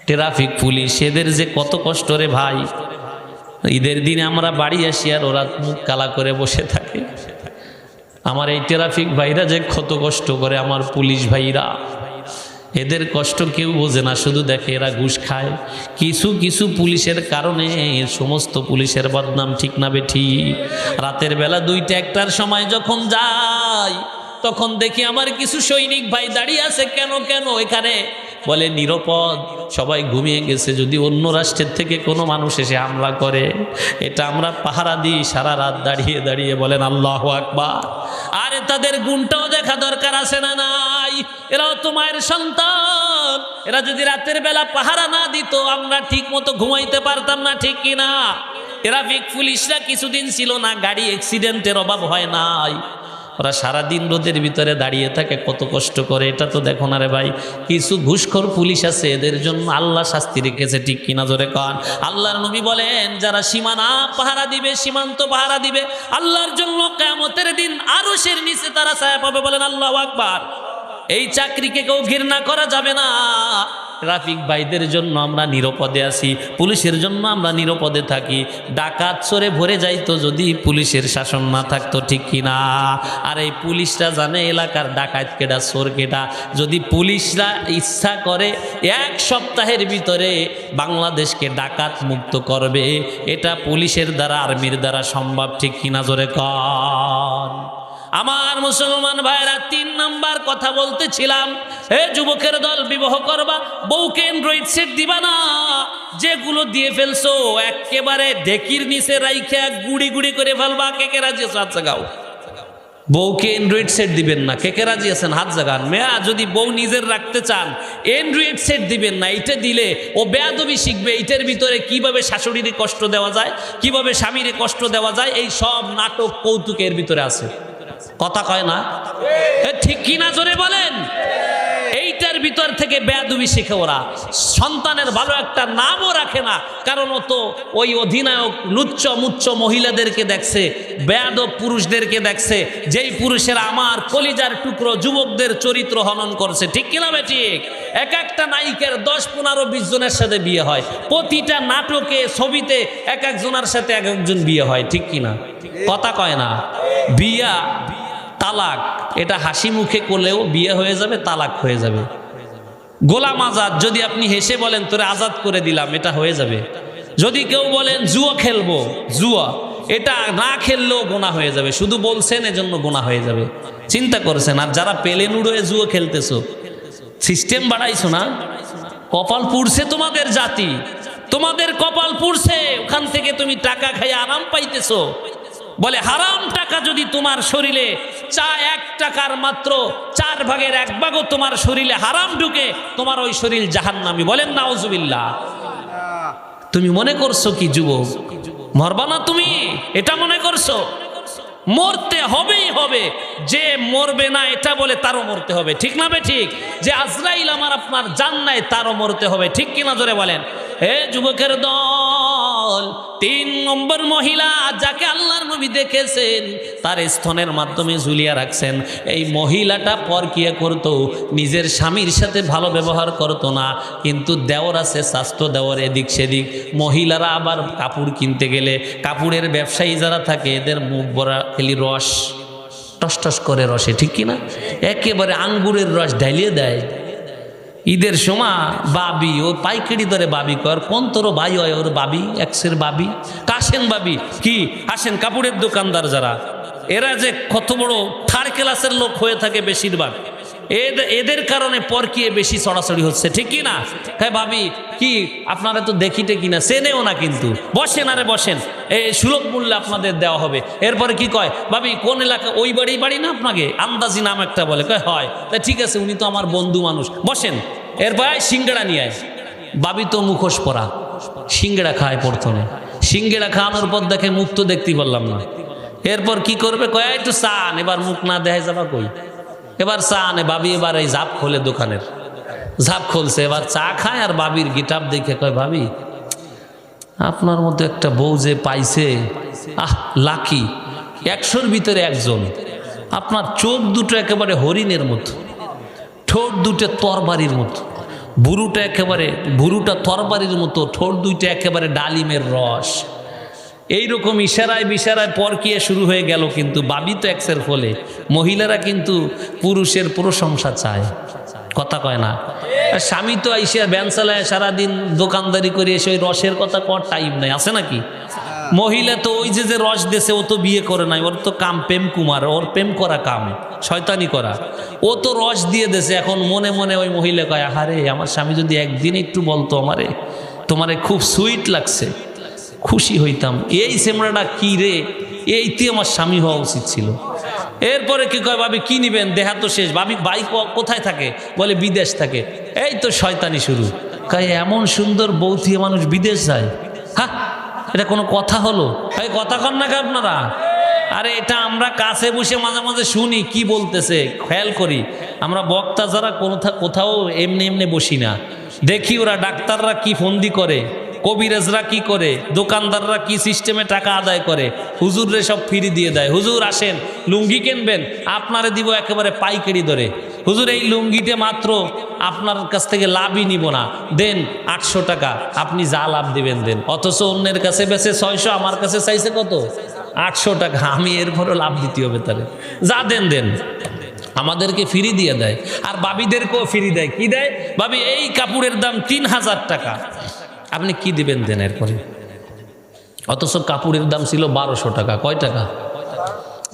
Speaker 1: Traffic police. এদের যে কত কষ্ট রে ভাই। ঈদের দিনে আমরা বাড়ি আসি আর ওরা মুখ কালা করে বসে থাকে। আমার এই ট্রাফিক ভাইরা যে কত কষ্ট করে, আমার পুলিশ ভাইরা, এদের কষ্ট কেউ বোঝে না, শুধু দেখে এরা ঘুষ খায়। কিছু কিছু পুলিশের কারণে সমস্ত পুলিশের বদনাম, ঠিক না বেঠি? রাতের বেলা 2টা-1টার সময় যখন যাই, তখন দেখি আমার কিছু সৈনিক ভাই দাঁড়িয়ে আছে। কেন এখানে? বলে নিরাপদ, সবাই ঘুমিয়ে গেছে, যদি অন্য রাষ্ট্রের থেকে কোনো মানুষ এসে হামলা করে, এটা আমরা পাহারা দিই সারা রাত দাঁড়িয়ে দাঁড়িয়ে। বলেন আল্লাহু আকবার। আরে তাদের গুণটাও দেখা দরকার আছে না নাই? এরাও তো মায়ের সন্তান, এরা যদি রাতের বেলা পাহারা না দিত আমরা ঠিক মতো ঘুমাইতে পারতাম না, ঠিক কিনা? ট্রাফিক পুলিশরা কিছুদিন ছিল না, গাড়ি অ্যাক্সিডেন্টের অভাব হয় নাই। ওরা সারাদিন রোদের ভিতরে দাঁড়িয়ে থাকে, কত কষ্ট করে। এটা তো দেখো না রে ভাই, কিছু ঘুষখোর পুলিশ আছে, এদের জন্য আল্লাহ শাস্তি রেখেছে, ঠিক কিনা? জোরে কন। আল্লাহর নবী বলেন, যারা সীমানা পাহারা দিবে, সীমান্ত পাহারা দিবে, আল্লাহর জন্য কিয়ামতের দিন আরশের নিচে তারা ছায়া পাবে। বলেন আল্লাহু আকবার। এই চাকরিকে কেউ ঘৃণা করা যাবে না। ট্রাফিক ভাইদের জন্য আমরা নিরাপদে আছি, পুলিশের জন্য আমরা নিরাপদে থাকি। ডাকাত চোরে ভরে যাইতো যদি পুলিশের শাসন না থাকতো, ঠিক কিনা? আর এই পুলিশরা জানে এলাকার ডাকাত কেডা, চোর কেডা। যদি পুলিশরা ইচ্ছা করে এক সপ্তাহের ভিতরে বাংলাদেশকে ডাকাত মুক্ত করবে, এটা পুলিশের দ্বারা, আর্মির দ্বারা সম্ভব, ঠিক কিনা? জোরে কন। আমার মুসলমান ভাইরা, 3 নাম্বার কথা বলতেছিলাম। হে যুবকের দল, বিবাহ করবা, বউকে অ্যান্ড্রয়েড সেট দিবা না। যেগুলো দিয়ে ফেলছো একেবারে ঢেকির নিচে রাইখা গুড়ি গুড়ি করে ফেলবা। কে কে রাজি আছো? হাত জাগাও। বউকে অ্যান্ড্রয়েড সেট দিবেন না। কে কে রাজি আছেন? হাত জাগান। মেয়া যদি বউ নিজের রাখতে চান, অ্যান্ড্রয়েড সেট দিবেন না। এটা দিলে ও বেয়াদবি শিখবে। এইটার ভিতরে কিভাবে শাশুড়ির কষ্ট দেওয়া যায়, কিভাবে স্বামীর কষ্ট দেওয়া যায়, এই সব নাটক কৌতুকের ভিতরে আছে। কথা কয় না, ঠিক কিনা? জোরে বলেন। এইটার ভিতর থেকে বেয়াদবি শিখে ওরা। সন্তানের ভালো একটা নামও রাখে না, কারণ ও তো ওই অধিনায়ক লুচ্চ মুচ্চ মহিলাদেরকে দেখছে, বেয়াদব পুরুষদেরকে দেখছে, যেই পুরুষেরা আমার কলিজার টুকরো যুবকদের চরিত্র হনন করছে, ঠিক কিনা? ঠিক। এক একটা নায়িকার 10, 15, 20 জনের সাথে বিয়ে হয়। প্রতিটা নাটকে, ছবিতে এক একজনের সাথে এক একজন বিয়ে হয়, ঠিক কিনা? কথা কয় না। বিয়া, তালাক, এটা হাসি মুখে করলেও বিয়ে হয়ে যাবে, তালাক হয়ে যাবে। গোলাম আজাদ, যদি আপনি হেসে বলেন তোরে আজাদ করে দিলাম, এটা হয়ে যাবে। যদি কেউ বলেন জুয়া খেলবো, জুয়া, এটা না খেললেও গোনা হয়ে যাবে। শুধু বলছেন এজন্য গোনা হয়ে যাবে। চিন্তা করছেন। আর যারা পেলেন উড়ে জুয়া খেলতেছো, সিস্টেম বাড়াইছো না? কপাল পুড়ছে তোমাদের জাতি, তোমাদের কপাল পুড়ছে। ওখান থেকে তুমি টাকা খাই আরাম পাইতেছো। বলে হারাম টাকা যদি তোমার শরীরে 1 টাকার মাত্র 4 ভাগের 1 ভাগও তোমার শরীরে হারাম ঢুকে, তোমার ওই শরীর জাহান্নামী। বলেন নাউজুবিল্লাহ। তুমি মনে করছো কি যুবক মরবা না? তুমি এটা মনে করছো? মরতে হবেই হবে। যে মরবে না এটা বলে তারও মরতে হবে, ঠিক না? ঠিক। যে আজরাইল আমার আপনার জান নাই, তারও মরতে হবে, ঠিক কিনা? জোরে বলেন। হে যুবকের দল, 3 নম্বর মহিলা যাকে আল্লাহর নবী দেখেছেন, তার স্তনের মাধ্যমে ঝুলিয়ে রাখছেন। এই মহিলাটা পরকিয়া করত, নিজের স্বামীর সাথে ভালো ব্যবহার করত না। কিন্তু দেওর আছে, স্বাস্থ্য দেওয়ার এদিক সেদিক। মহিলারা আবার কাপড় কিনতে গেলে, কাপড়ের ব্যবসায়ী যারা থাকে, এদের মুখ ভরা খেলি রস, টস করে রসে, ঠিক কিনা? একেবারে আঙ্গুরের রস ঢালিয়ে দেয়। ঈদের সময় বাবি ও পাইকারি দরে বাবি কর, কোন তোর ভাই হয় ওর বাবি, এক্সের বাবি, কাশেন বাবি কি আসেন কাপড়ের দোকানদার যারা, এরা যে কত বড় 3rd ক্লাসের লোক হয়ে থাকে বেশিরভাগ। এদের কারণে পরকিয়ে বেশি ছড়াছড়ি হচ্ছে, ঠিক কি না? হ্যাঁ ভাবি কি আপনারা তো দেখিতে কিনা, চেনেও না, কিন্তু বসেন, আরে বসেন, এই সুলভ মূল্যে আপনাদের দেওয়া হবে। এরপরে কি কয়, ভাবি কোন এলাকা, ওই বাড়ি না আপনাকে, আন্দাজি নাম একটা বলে, কয় হয়, তাই ঠিক আছে, উনি তো আমার বন্ধু মানুষ, বসেন। এরপর সিঙ্গাড়া নিয়ে আয়, ভাবি তো মুখোশ পরা, সিঙ্গাড়া খায় প্রথমে, সিঙ্গাড়া খাওয়ানোর পর দেখে মুখ তো দেখতে পারলাম না। এরপর কি করবে, কয় একটু চান, এবার মুখ না দেখায় যাবা কই, এবার চা আনে। ভাবি এবার এই ঝাপ খোলে, দোকানের ঝাপ খুলছে, এবার চা খায়। আর ভাবির গিটাপ দেখে কয়, ভাবি আপনার মতো একটা বউ যে পাইছে, আহ লাকি, 100-র ভিতরে একজন। আপনার চোখ দুটো একেবারে হরিণের মতো, ঠোঁট দুটো তরবারির মতো, ভুরুটা তরবারির মতো, ঠোঁট দুইটা একেবারে ডালিমের রস। এইরকম ইশারায় বিশারায় পরকিয়া শুরু হয়ে গেল। কিন্তু বাবি তো এক্সের ফলে মহিলারা কিন্তু পুরুষের প্রশংসা চায়, কথা কয় না। স্বামী তো আইসা ব্যান চালায় সারাদিন দোকানদারি করে এসে ওই রসের কথা কর টাইম নাই, আছে নাকি? মহিলা তো ওই যে রস দেশে, ও তো বিয়ে করে নাই, ওর তো কাম প্রেম কুমার, ওর প্রেম করা কাম, শয়তানি করা। ও তো রস দিয়ে দেশে। এখন মনে মনে ওই মহিলা কয়, আহারে আমার স্বামী যদি একদিন একটু বলতো তোমারে খুব সুইট লাগছে, খুশি হইতাম। এই সেমরাটা কি রে, এইতে আমার স্বামী হওয়া উচিত ছিল। এরপরে কি কয়, ভাবি কি নিবেন, দেহা তো শেষ। ভাবি ভাই কোথায় থাকে, বলে বিদেশ থাকে। এই তো শয়তানি শুরু। কয় এমন সুন্দর বউ দিয়ে মানুষ বিদেশ যায়? হ্যাঁ, এটা কোনো কথা হলো? এই কথা কন না আপনারা? আরে এটা আমরা কাছে বসে মাঝে মাঝে শুনি কি বলতেছে, খেয়াল করি। আমরা বক্তা যারা কোথাও এমনি এমনি বসি না, দেখি ওরা ডাক্তাররা কি ফন্দি করে, কবিরাজরা কি করে, দোকানদাররা কি সিস্টেমে টাকা আদায় করে, হুজুররে সব ফ্রি দিয়ে দেয়। হুজুর আসেন লুঙ্গি কিনবেন, আপনারে দিব একেবারে পাইকারি দরে। হুজুর এই লুঙ্গিতে মাত্র আপনার কাছ থেকে লাভই নিব না, দেন 800 টাকা, আপনি যা লাভ দিবেন দেন। অথচ অন্যের কাছে বেচে 600, আমার কাছে চাইছে কত? 800 টাকা। আমি এরপরও লাভ দিতে হবে তাহলে, যা দেন দেন। আমাদেরকে ফ্রি দিয়ে দেয়, আর বাবিদেরকেও ফ্রি দেয়। কি দেয়? ভাবি এই কাপড়ের দাম 3000 টাকা, আপনি কি দিবেন দেন এরপরে। অথচ কাপড়ের দাম ছিল 1200 টাকা। কয় টাকা?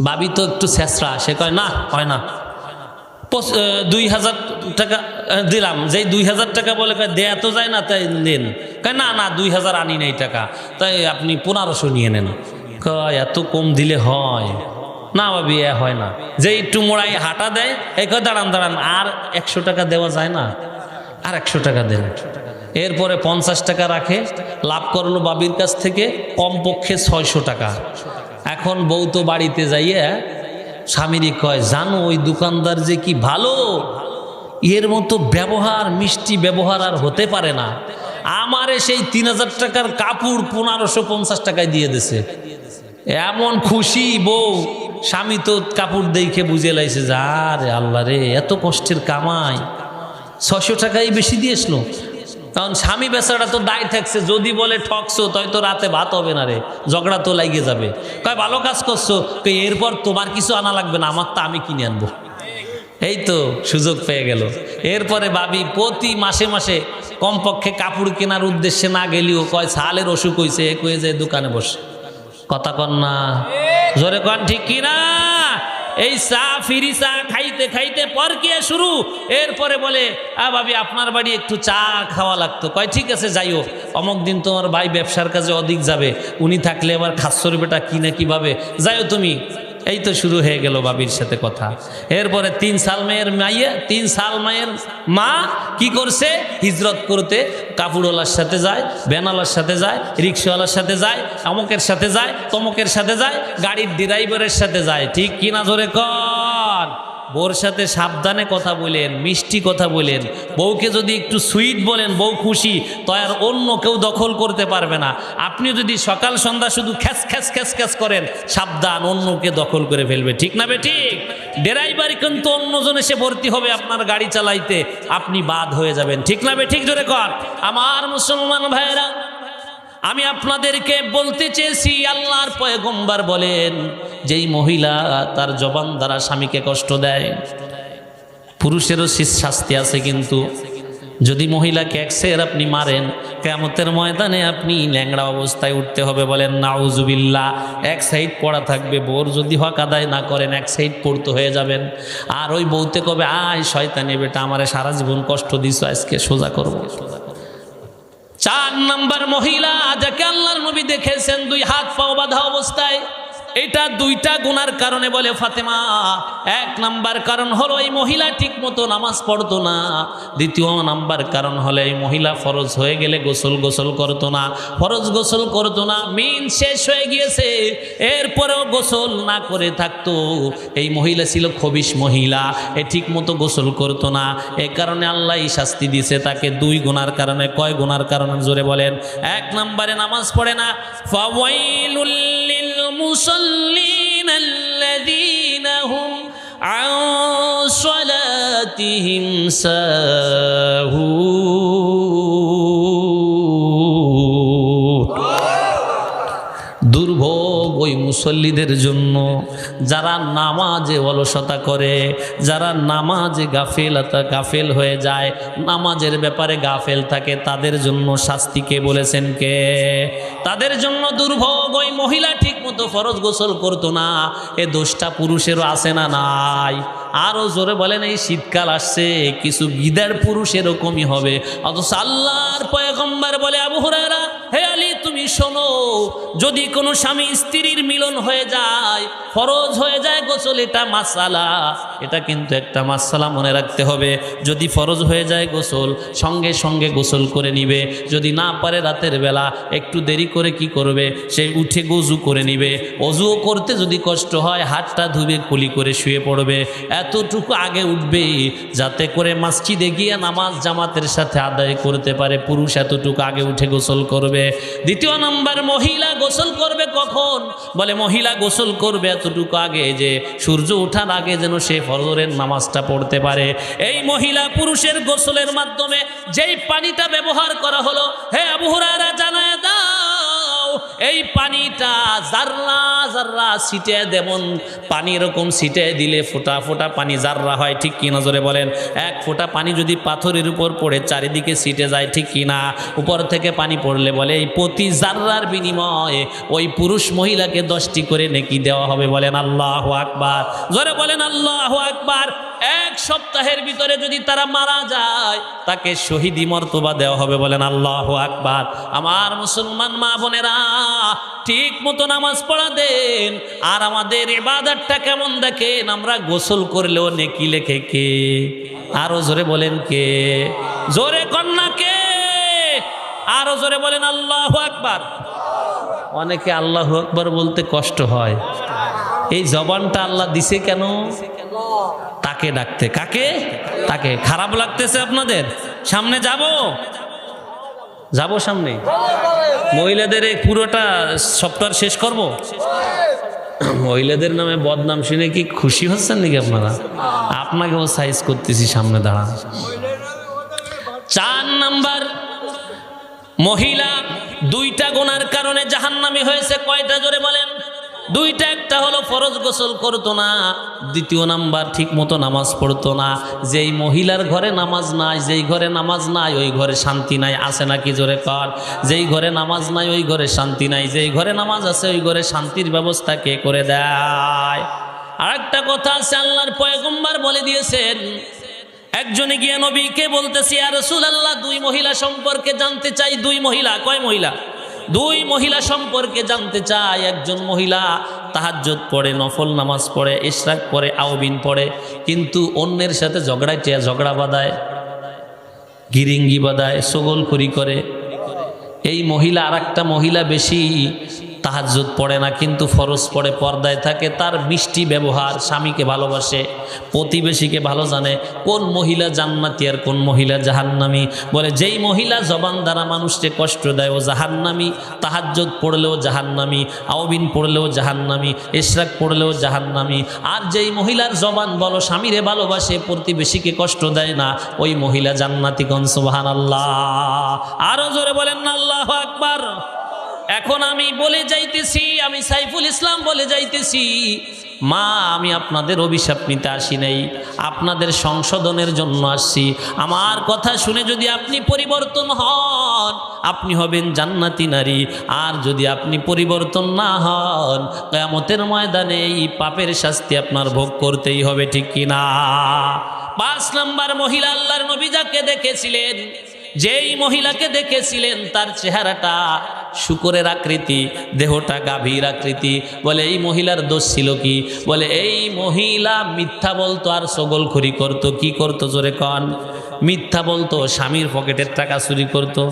Speaker 1: বাবি তো একটু ছেঁচড়া, সে কয় না হয় না, 2000 টাকা দিলাম। যেই 2000 টাকা বলে কয় দেয়া তো যায় না, তাই নেন। কয় না না 2000 আনি নাই টাকা, তাই আপনি 1500 নিয়ে নেন। কয় এত কম দিলে হয় না ভাবি, এ হয় না। যে একটু মোড়াই হাঁটা দেয়, এই কয় দাঁড়ান দাঁড়ান, আর 100 টাকা দেওয়া যায় না, আর 100 টাকা দেন। এরপরে 50 টাকা রাখে, লাভ করলো বাবির কাছ থেকে কমপক্ষে 600 টাকা। এখন বউ তো বাড়িতে যাইয়ে স্বামীরই কয়, জানো ওই দোকানদার যে কি ভালো, এর মতো ব্যবহার, মিষ্টি ব্যবহার আর হতে পারে না। আমারে সেই 3000 টাকার কাপড় 1550 টাকায় দিয়ে দিছে। এমন খুশি বউ, স্বামী তো কাপড় দেখে বুঝে লাইছে যে আরে আল্লাহ রে, এত কষ্টের কামাই, 600 টাকাই বেশি দিয়েছিল। কারণ স্বামী বেচারা তো দায় থাকছে, যদি বলে ঠকছো তাই তো রাতে ভাত হবে না রে, ঝগড়া তো লাগে যাবে। কয় ভালো কাজ করছো, এরপর তোমার কিছু আনা লাগবে না, আমার তো আমি কিনে আনবো। এই তো সুযোগ পেয়ে গেল। এরপরে ভাবি প্রতি মাসে মাসে কমপক্ষে কাপড় কেনার উদ্দেশ্যে না গেলেও কয় ছালের অসুখ হয়েছে, এ কয়ে যায় দোকানে বসে। কথা কন না, জোরে কন ঠিক কিনা? এই চা ফিরি চা খাইতে খাইতে পরকিয়া শুরু। এরপরে বলে ভাবি আপনার বাড়ি একটু চা খাওয়া লাগতো। কয় ঠিক আছে যাইও, অমুক দিন তোমার ভাই ব্যবসার কাজে অধিক যাবে, উনি থাকলে আবার খাচ্ছর বেটা কি না কিভাবে, যাইও তুমি। এই তো শুরু হয়ে গেল বাবির সাথে কথা। এরপরে 3 সাল মেয়ের মাইয়া, 3 সাল মায়ের মা কি করছে, হিজরত করতে কাপড়ওয়ালার সাথে যায়, ভ্যানওয়ালার সাথে যায়, রিক্সাওয়ালার সাথে যায়, অমুকের সাথে যায়, তমুকের সাথে যায়, গাড়ির ড্রাইভারের সাথে যায়। ঠিক কিনা জোরে কর? বউর সাথে সাবধানে কথা বলেন, মিষ্টি কথা বলেন। বউকে যদি একটু সুইট বলেন, বউ খুশি, তো আর অন্য কেউ দখল করতে পারবে না। আপনি যদি সকাল সন্ধ্যা শুধু খ্যাস খ্যাস খ্যাস খ্যাস করেন, সাবধান, অন্যকে দখল করে ফেলবে। ঠিক না বে ঠিক? ড্রাইভার কিন্তু অন্যজন এসে ভর্তি হবে আপনার গাড়ি চালাইতে, আপনি বাদ হয়ে যাবেন। ঠিক না বে ঠিক? জোরে কর। আমার মুসলমান ভাইয়েরা, আমি আপনাদেরকে বলতে চেয়েছি, আল্লাহর পয়গম্বর বলেন, যেই মহিলা তার জবান দ্বারা স্বামীকে কষ্ট দেয়, পুরুষেরও শাস্তি আছে। কিন্তু যদি মহিলাকে একসের আপনি মারেন, কিয়ামতের ময়দানে আপনি ল্যাংড়া অবস্থায় উঠতে হবে। বলেন নাউজুবিল্লাহ। এক সাইড পড়া থাকবে, বোর যদি হক আদায় না করেন এক সাইড পড়তে হয়ে যাবেন। আর ওই বউতে কবে, আয় শয়তানি বেটা, আমারে সারা জীবন কষ্ট দিছ, আজকে সোজা করবো। 4 নাম্বার মহিলা যাকে আল্লাহর নবী দেখেছেন 2 হাত পাও বাঁধা অবস্থায়, এটা 2টা গুনার কারণে বলে ফাতেমা। 1 নাম্বার কারণ হলো এই মহিলা ঠিক মতো নামাজ পড়তো না। 2য় নাম্বার কারণ হলো এই মহিলা ফরজ হয়ে গেলে গোসল করতো না, ফরজ গোসল করতো না। মিন শেষ হয়ে গিয়েছে, এরপরেও গোসল না করে থাকতো। এই মহিলা ছিল খবিশ মহিলা, এ ঠিক মতো গোসল করতো না। এ কারণে আল্লাহ এই শাস্তি দিয়েছে তাকে 2 গুনার কারণে। কয় গুনার কারণে জোরে বলেন? 1 নম্বরে নামাজ পড়ে না। ফাওয়াইলুল লিল মুসাল্লিন আল্লাযীনা হুম আন সালাতিহিম সাহুন। দুর্ভোগ ওই মুসল্লিদের জন্য যারা নামাজে অলসতা করে, যারা নামাজে গাফেল হয়ে যায়, নামাজের ব্যাপারে গাফেল থাকে, তাদের জন্য শাস্তি কে বলেছেন? কে? তাদের জন্য দুর্ভোগ। ওই মহিলা ঠিক মতো ফরজ গোসল করতো না, এ দোষটা পুরুষেরও আছে না নাই? আরো জোরে বলেন, এই শীতকাল আসছে, কিছু গিদার পুরুষ এরকমই হবে। অথচ আল্লাহর পয়গম্বর বলে, আবু হুরায়রা, হে আলী তুমি শোনো, যদি কোনো স্বামী স্ত্রীর মিলন হয়ে যায়, ফরজ হয়ে যায় গোসল, এটা মাসালা, এটা কিন্তু একটা মাসআলা মনে রাখতে হবে। যদি ফরজ হয়ে যায় গোসল, সঙ্গে সঙ্গে গোসল করে নিবে। যদি না পারে রাতের বেলা একটু দেরি করে কি করবে, সে উঠে ওযু করে নিবে। ওযুও করতে যদি কষ্ট হয় হাতটা ধুবে, কুলি করে শুয়ে পড়বে। এতটুকু আগে উঠবে যাতে করে মসজিদে গিয়ে নামাজ জামাতের সাথে আদায় করতে পারে। পুরুষ এতটুকু আগে উঠে গোসল করবে। দ্বিতীয় নাম্বার, মহিলা গোসল করবে কখন? বলে মহিলা গোসল করবে এতটুকু আগে যে সূর্য ওঠার আগে যেন সে ফজরের নামাজটা পড়তে পারে। এই মহিলা পুরুষের গোসলের মাধ্যমে যেই পানিটা ব্যবহার করা হলো, হে আবু হুরায়রা জানায় দাও, এই পানিটা জাররা জাররা ছিটে, যেমন পানি এরকম ছিটে দিলে ফোঁটা ফোঁটা পানি জাররা হয়, ঠিক কি নজরে বলেন? এক ফোঁটা পানি যদি পাথরের উপর পড়ে চারিদিকে ছিটে যায়, ঠিক কি না? উপর থেকে পানি পড়লে বলে এই প্রতি জাররার বিনিময়ে ওই পুরুষ মহিলাকে 10টি করে নেকি দেওয়া হবে। বলেন আল্লাহু আকবার, জোরে বলেন আল্লাহু আকবার। এক সপ্তাহের ভিতরে যদি তারা মারা যায় তাকে শহীদি মর্তবা দেওয়া হবে। বলেন আল্লাহু আকবার। আমার মুসলমান মা বোনেরা, ঠিক মতো নামাজ পড়া দেন। আর আমাদের ইবাদতটা কেমন দেখেন, আমরা গোসল করলেও নেকি লেখে কে? আরো জোরে বলেন কে? জোরে কন্যা কে? আরো জোরে বলেন আল্লাহু আকবার। অনেকে আল্লাহু আকবার বলতে কষ্ট হয়। এই জবানটা আল্লাহ দিছে কেন? তাকে ডাকতে। কাকে? তাকে। খারাপ লাগতেছে আপনাদের? সামনে যাব সামনে। মহিলাদের এই পুরোটা সপ্তাহ শেষ করব। মহিলাদের নামে বদনাম শুনে কি খুশি হচ্ছেন নাকি আপনারা? আপনাকেও সাইজ করতেছি, সামনে দাঁড়ান। 4 নাম্বার, মহিলা 2টা গুনার কারণে জাহান্নামী হয়েছে। কয়টা? জোরে বলেন। 2টা। একটা হলো ফরজ গোসল করতো না, দ্বিতীয় নাম্বার ঠিক মতো নামাজ পড়তো না। যেই মহিলার ঘরে নামাজ নাই, যেই ঘরে নামাজ নাই ওই ঘরে শান্তি নাই। আছে নাকি? জোরে কর। যেই ঘরে নামাজ নাই ওই ঘরে শান্তি নাই, যেই ঘরে নামাজ আছে ওই ঘরে শান্তির ব্যবস্থা কে করে দেয়? আরেকটা কথা আছে, আল্লাহর পয়গম্বর বলে দিয়েছেন। একজনে গিয়ে নবীকে বলতেছি, ইয়া রাসূলুল্লাহ, 2 মহিলা সম্পর্কে জানতে চাই। 2 মহিলা। কয় মহিলা? 2 মহিলা সম্পর্কে জানতে চাই। একজন মহিলা তাহাজ্জুদ পড়ে, নফল নামাজ পড়ে, ইশরাক পড়ে, আওবিন পড়ে, কিন্তু অন্যের সাথে ঝগড়া বাঁধায়, গিরিঙ্গি বাঁধায়, সগলখড়ি করে। এই মহিলা। আরেকটা মহিলা বেশি তাহাজ্জুদ পড়ে না কিন্তু ফরজ পড়ে, পর্দায় থাকে, তার মিষ্টি ব্যবহার, স্বামীকে ভালোবাসে, প্রতিবেশীকে ভালো জানে। কোন মহিলা জান্নাতি আর কোন মহিলা জাহান্নামী? বলে যেই মহিলা জবান দ্বারা মানুষকে কষ্ট দেয় ও জাহান্নামী, তাহাজ্জুদ পড়লেও জাহান্নামী, আওবিন পড়লেও জাহান্নামী, ইশরাক পড়লেও জাহান্নামী। আর যেই মহিলার জবান বলো স্বামীরে ভালোবাসে, প্রতিবেশীকে কষ্ট দেয় না, ওই মহিলা জান্নাতি। কোন সুবহানাল্লাহ। আরো জোরে বলেন না আল্লাহু আকবার। এখন আমি বলে যাইতেছি, আমি সাইফুল ইসলাম বলে যাইতেছি, মা, আমি আপনাদের অভিশাপ নিতে আসি নাই, আপনাদের সংশোধনের জন্য আসছি। আমার কথা শুনে যদি আপনি পরিবর্তন হন, আপনি হবেন জান্নাতি নারী। আর যদি আপনি পরিবর্তন না হন, কিয়ামতের ময়দানে এই পাপের শাস্তি আপনার ভোগ করতেই হবে, ঠিক কিনা? 5 নাম্বার মহিলা, আল্লাহর নবী যাকে দেখেছিলেন, যেই মহিলাকে দেখেছিলেন তার চেহারাটা শুকরের আকৃতি, দেহটা গাভীর আকৃতি। বলে এই মহিলার দোষ ছিল কি? বলে এই মহিলা মিথ্যা বলতো আর সগলখড়ি করতো। কি করতো? জোরে কন। মিথ্যা বলতো, স্বামীর পকেটের টাকা চুরি করতো,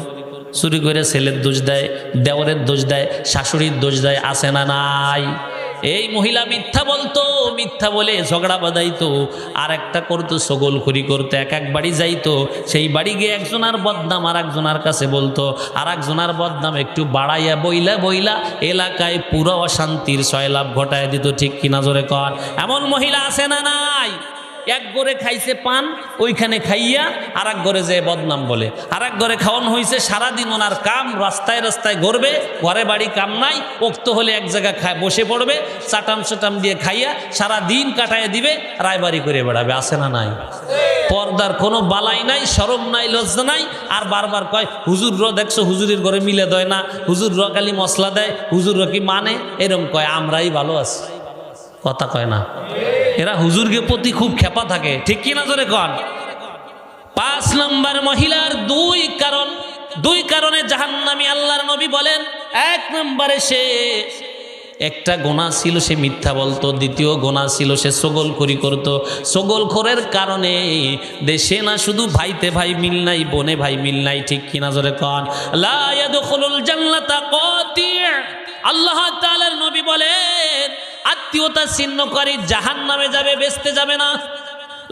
Speaker 1: চুরি করে ছেলের দোষ দেয়, দেওরের দোষ দেয়, শাশুড়ির দোষ দেয়। আছে না নাই? এই মহিলা মিথ্যা বলতো, মিথ্যা বলে ঝগড়া বাঁধাইতো। আর একটা করতো সগলখড়ি করতো। এক বাড়ি যাইতো, সেই বাড়ি গিয়ে একজনার বদনাম আর একজনার কাছে বলতো, আর একজনার বদনাম একটু বাড়াইয়া বইলা এলাকায় পুরো অশান্তির সয়লাভ ঘটায় দিত, ঠিক কিনা? জোরে কর। এমন মহিলা আছে না নাই? এক ঘরে খাইছে পান, ওইখানে খাইয়া আর এক ঘরে যে বদনাম বলে। আর এক ঘরে খাওয়ানো হয়েছে, সারাদিন ওনার কাম রাস্তায় রাস্তায় ঘুরবে, ঘরে বাড়ি কাম নাই, ওক্ত হলে এক জায়গায় বসে পড়বে, চাটাম দিয়ে খাইয়া সারা দিন কাটায় দিবে, রায়বাড়ি করে বেড়াবে। আছে না নাই? পর্দার কোনো বালাই নাই, শরম নাই, লজ্জা নাই। আর বারবার কয় হুজুর র দেখছো, হুজুরের ঘরে মিলে দেয় না, হুজুর র খালি মশলা দেয়, হুজুর র কি মানে, এরম কয়। আমরাই ভালো আছি, কথা কয় না। এরা হুজুরকে প্রতি খুব খেপা থাকে, ঠিক কিনা? জোরে কন। 5 নম্বর মহিলার 2 কারণে জাহান্নামী। আল্লাহর নবী বলেন, 1 নম্বরে সে একটা গোনা ছিল সে মিথ্যা বলতো, দ্বিতীয় গোনা ছিল সে ছগলখড়ি করত। ছগলখড়ের কারণে দেশে না শুধু ভাইতে ভাই মিল নাই, বোনে ভাই মিল নাই, ঠিক কিনা জোরে কন? লা ইয়াদখুলুল জান্নাতা কাতি'। আল্লাহ তাআলার নবী বলেন আত্মীয়তা ছিন্নকারী জাহান্নামে যাবে, বেহেশতে যাবে না।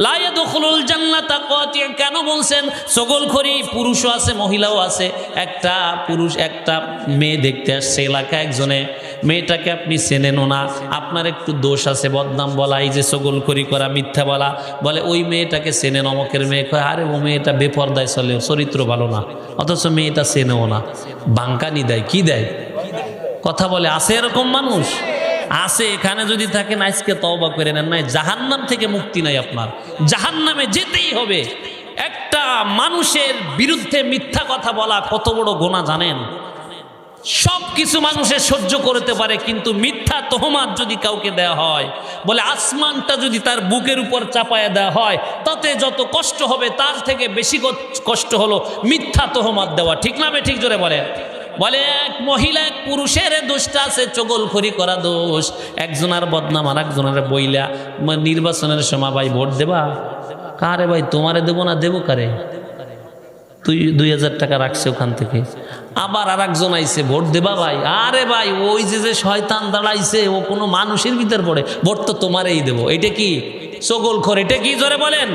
Speaker 1: লা ইয়াদখুলুল জান্নাতা কাতি'। কেন বলছেন? ছগলখড়ি পুরুষও আছে মহিলাও আছে। একটা পুরুষ একটা মেয়ে দেখতে আসছে এলাকায়, একজনে মেয়েটাকে আপনি চেনেনও না, আপনার একটু দোষ আছে, বদনাম বলা, এই যে ছগলখড়ি করা, মিথ্যা বলা, বলে ওই মেয়েটাকে চেনেন, অমকের মেয়ে। কয় আরে ও মেয়েটা বেপরদায় চলে, চরিত্র ভালো না, অথচ মেয়েটা চেনেও না, বাঙ্কানি দেয়, কি দেয়, কথা বলে। আছে এরকম মানুষ আছে। এখানে যদি থাকেন আজকে তওবা করে নেন, নাই জাহান্নাম থেকে মুক্তি নাই, আপনার জাহান্নামে যেতেই হবে। একটা মানুষের বিরুদ্ধে মিথ্যা কথা বলা কত বড় গুনাহ জানেন? সব কিছু মানুষের সহ্য করতে পারে, কিন্তু মিথ্যা তহমাত যদি কাউকে দেওয়া হয়, বলে আসমানটা যদি তার বুকের উপর চাপায়া দেওয়া হয়, তাতে যত কষ্ট হবে তার থেকে বেশি কষ্ট হলো মিথ্যা তহমাত দেওয়া, ঠিক না বে ঠিক? জোরে বলে। বলে এক মহিলা এক পুরুষের দোষটা আছে, ছগলখড়ি করা দোষ। একজনের বদনাম আর একজনের বইলা। নির্বাচনের সময় ভাই ভোট দেবা কারে? ভাই তোমারে দেবো না, দেবো কারে? তুই 2000 টাকা রাখছে ওখান থেকে। আবার আর একজন আইসে, ভোট দেবা ভাই? আরে ভাই ওই যে শয়তান দাঁড়াইছে ও কোনো মানুষের ভিতর পড়ে, ভোট তো তোমারেই দেবো। এটা কি ছগলখড়ি? এটা কি? জোরে বলেন।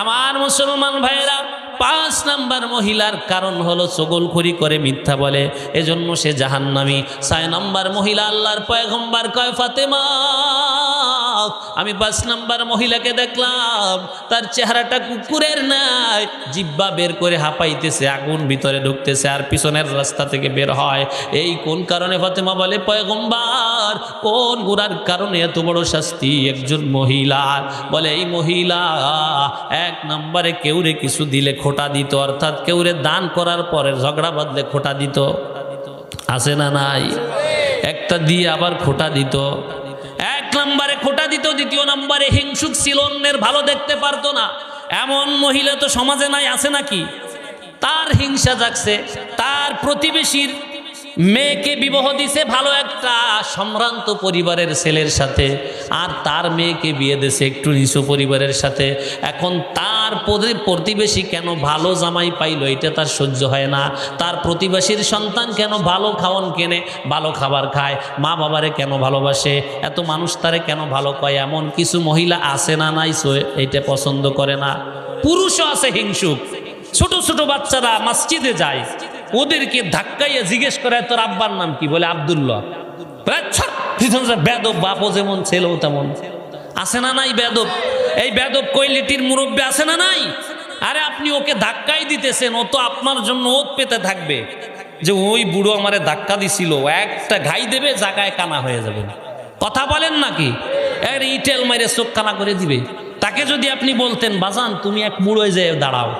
Speaker 1: আমার মুসলমান ভাইয়েরা, 5 নাম্বার মহিলার কারণ হলো ছগলখড়ি করে, মিথ্যা বলে, এজন্য সে জাহান্নামী। 6 নাম্বার মহিলা আল্লাহর পয়গম্বর কয় ফাতেমা, আমি 5 নাম্বার মহিলাকে দেখলাম তার চেহারাটা কুকুরের নাই, জিব্বা বের করে হাঁপাইতেছে, আগুন ভিতরে ঢুকতেছে আর পিছনের রাস্তা থেকে বের হয়। এই কোন কারণে? ফাতেমা বলে পয়গম্বর কোন গুনার কারণে এত বড় শাস্তি একজন মহিলার? বলে এই মহিলা 1 নম্বরে কেউরে কিছু দিলে খোটা দিত, অর্থাৎ কেউরে দান করার পরে ঝগড়া বাঁধলে খোটা দিত, আছে না নাই? একটা দিয়ে আবার খোটা দিত। 1 নম্বরে খোটা দিত, দ্বিতীয় নম্বরে হিংসুক ছিল, অন্যের ভালো দেখতে পারতো না। এমন মহিলা তো সমাজে নাই, আছে নাকি? তার হিংসা জাগছে, তার প্রতিবেশীর মেয়েকে বিবাহ দিছে ভালো একটা সম্ভ্রান্ত পরিবারের ছেলের সাথে, আর তার মেয়েকে বিয়ে দিছে একটু নিচু পরিবারের সাথে। এখন তার প্রতিবেশী কেন ভালো জামাই পাইলো এটা তার সহ্য হয় না। তার প্রতিবেশীর সন্তান কেন ভালো খাওয়ান কেনে, ভালো খাবার খায়, মা বাবারে কেন ভালোবাসে, এত মানুষ তারে কেন ভালো কয়, এমন কিছু মহিলা আছে না নাই? এইটা পছন্দ করে না। পুরুষও আছে হিংসুক। ছোট ছোট বাচ্চারা মসজিদে যায়, ওদেরকে ধাক্কাইয়া জিজ্ঞেস করে তোর আব্বার নাম কি? বলে আব্দুল্লাহ। বেদব, বাপও যেমন ছেলেও তেমন, আছে না নাই বেদব? এই বেদব কোয়ালিটির মুরব্বী আছে না নাই? আরে আপনি ওকে ধাক্কাই দিতেছেন, ও তো আপনার জন্য ওত পেতে থাকবে যে ওই বুড়ো আমারে ধাক্কা দিছিল, একটা ঘাই দেবে, জায়গায় কানা হয়ে যাবে। কথা বলেন নাকি? এর ইটেল মাইরে চোখ কানা করে দিবে। তাকে যদি আপনি বলতেন বাজান তুমি এক বুড়োয় যেয়ে দাঁড়াও,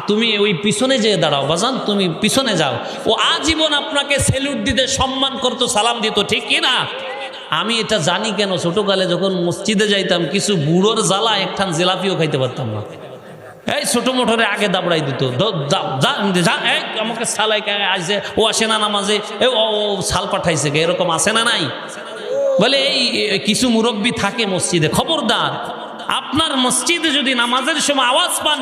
Speaker 1: তুমি ওই পিছনে যেয়ে দাঁড়াও, বাজান তুমি পিছনে যাও, ও আজীবন আপনাকে সেলুট দিতে, সম্মান করতো, সালাম দিত, ঠিক কি না? আমি এটা জানি কেন, ছোটকালে যখন মসজিদে যাইতাম কিছু বুড়োর জ্বালা একখান জিলাপিও খাইতে পারতাম না। এই ছোট মোটরে আগে দাবড়াই দিত, আমাকে সালাই আসে, ও আসে না নামাজে, ও সাল পাঠাইছে, এরকম আসে না নাই? বলে এই কিছু মুরব্বী থাকে মসজিদে, খবরদার আপনার মসজিদে যদি নামাজের সময় আওয়াজ পান,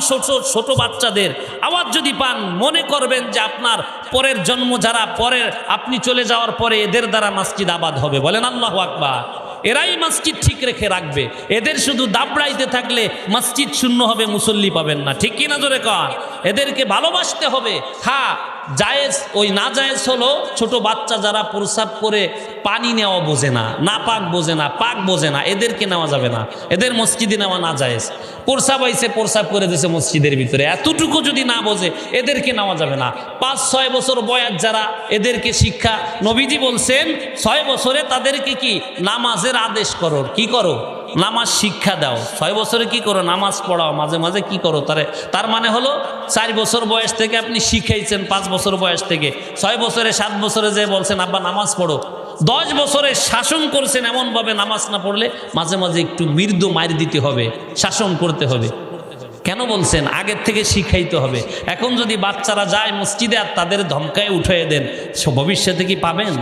Speaker 1: ছোট বাচ্চাদের আওয়াজ যদি পান, মনে করবেন যে আপনার পরের জন্ম যারা পরের, আপনি চলে যাওয়ার পরে এদের দ্বারা মসজিদ আবাদ হবে। বলেন আল্লাহু আকবার। এরাই মসজিদ ঠিক রেখে রাখবে। এদের শুধু দাবড়াইতে থাকলে মসজিদ শূন্য হবে, মুসল্লি পাবেন না, ঠিক কি না? জোরে কর। এদেরকে ভালোবাসতে হবে। হ্যাঁ জায়েজ, ওই না জায়েজ হলো ছোট বাচ্চা যারা প্রস্রাব করে পানি নেওয়া বোঝে না, না পাক বোঝে না, পাক বোঝে না, এদেরকে নেওয়া যাবে না, এদের মসজিদে নেওয়া না জায়েজ। প্রস্রাব আইসে প্রস্রাব করে দিয়েছে মসজিদের ভিতরে, এতটুকু যদি না বোঝে এদেরকে নেওয়া যাবে না। 5-6 বছর বয়স যারা, এদেরকে শিক্ষা, নবীজি বলছেন 6 বছরে তাদেরকে কি নামাজের আদেশ করো, কি করো? নামাজ শিক্ষা দাও। 6 বছরে কি করো? নামাজ পড়াও, মাঝে মাঝে কি করো? তার মানে হলো 4 বছর বয়স থেকে আপনি শিখাইছেন, 5 বছর বয়স থেকে, 6 বছরে 7 বছরে যে বলছেন আব্বা নামাজ পড়ো, 10 বছরে শাসন করছেন এমনভাবে, নামাজ না পড়লে মাঝে মাঝে একটু মৃদু মার দিতে হবে, শাসন করতে হবে। কেন বলছেন? আগের থেকে শিখাইতে হবে। এখন যদি বাচ্চারা যায় মসজিদে আর তাদের ধমকায় উঠিয়ে দেন, ভবিষ্যতে কি পাবেন?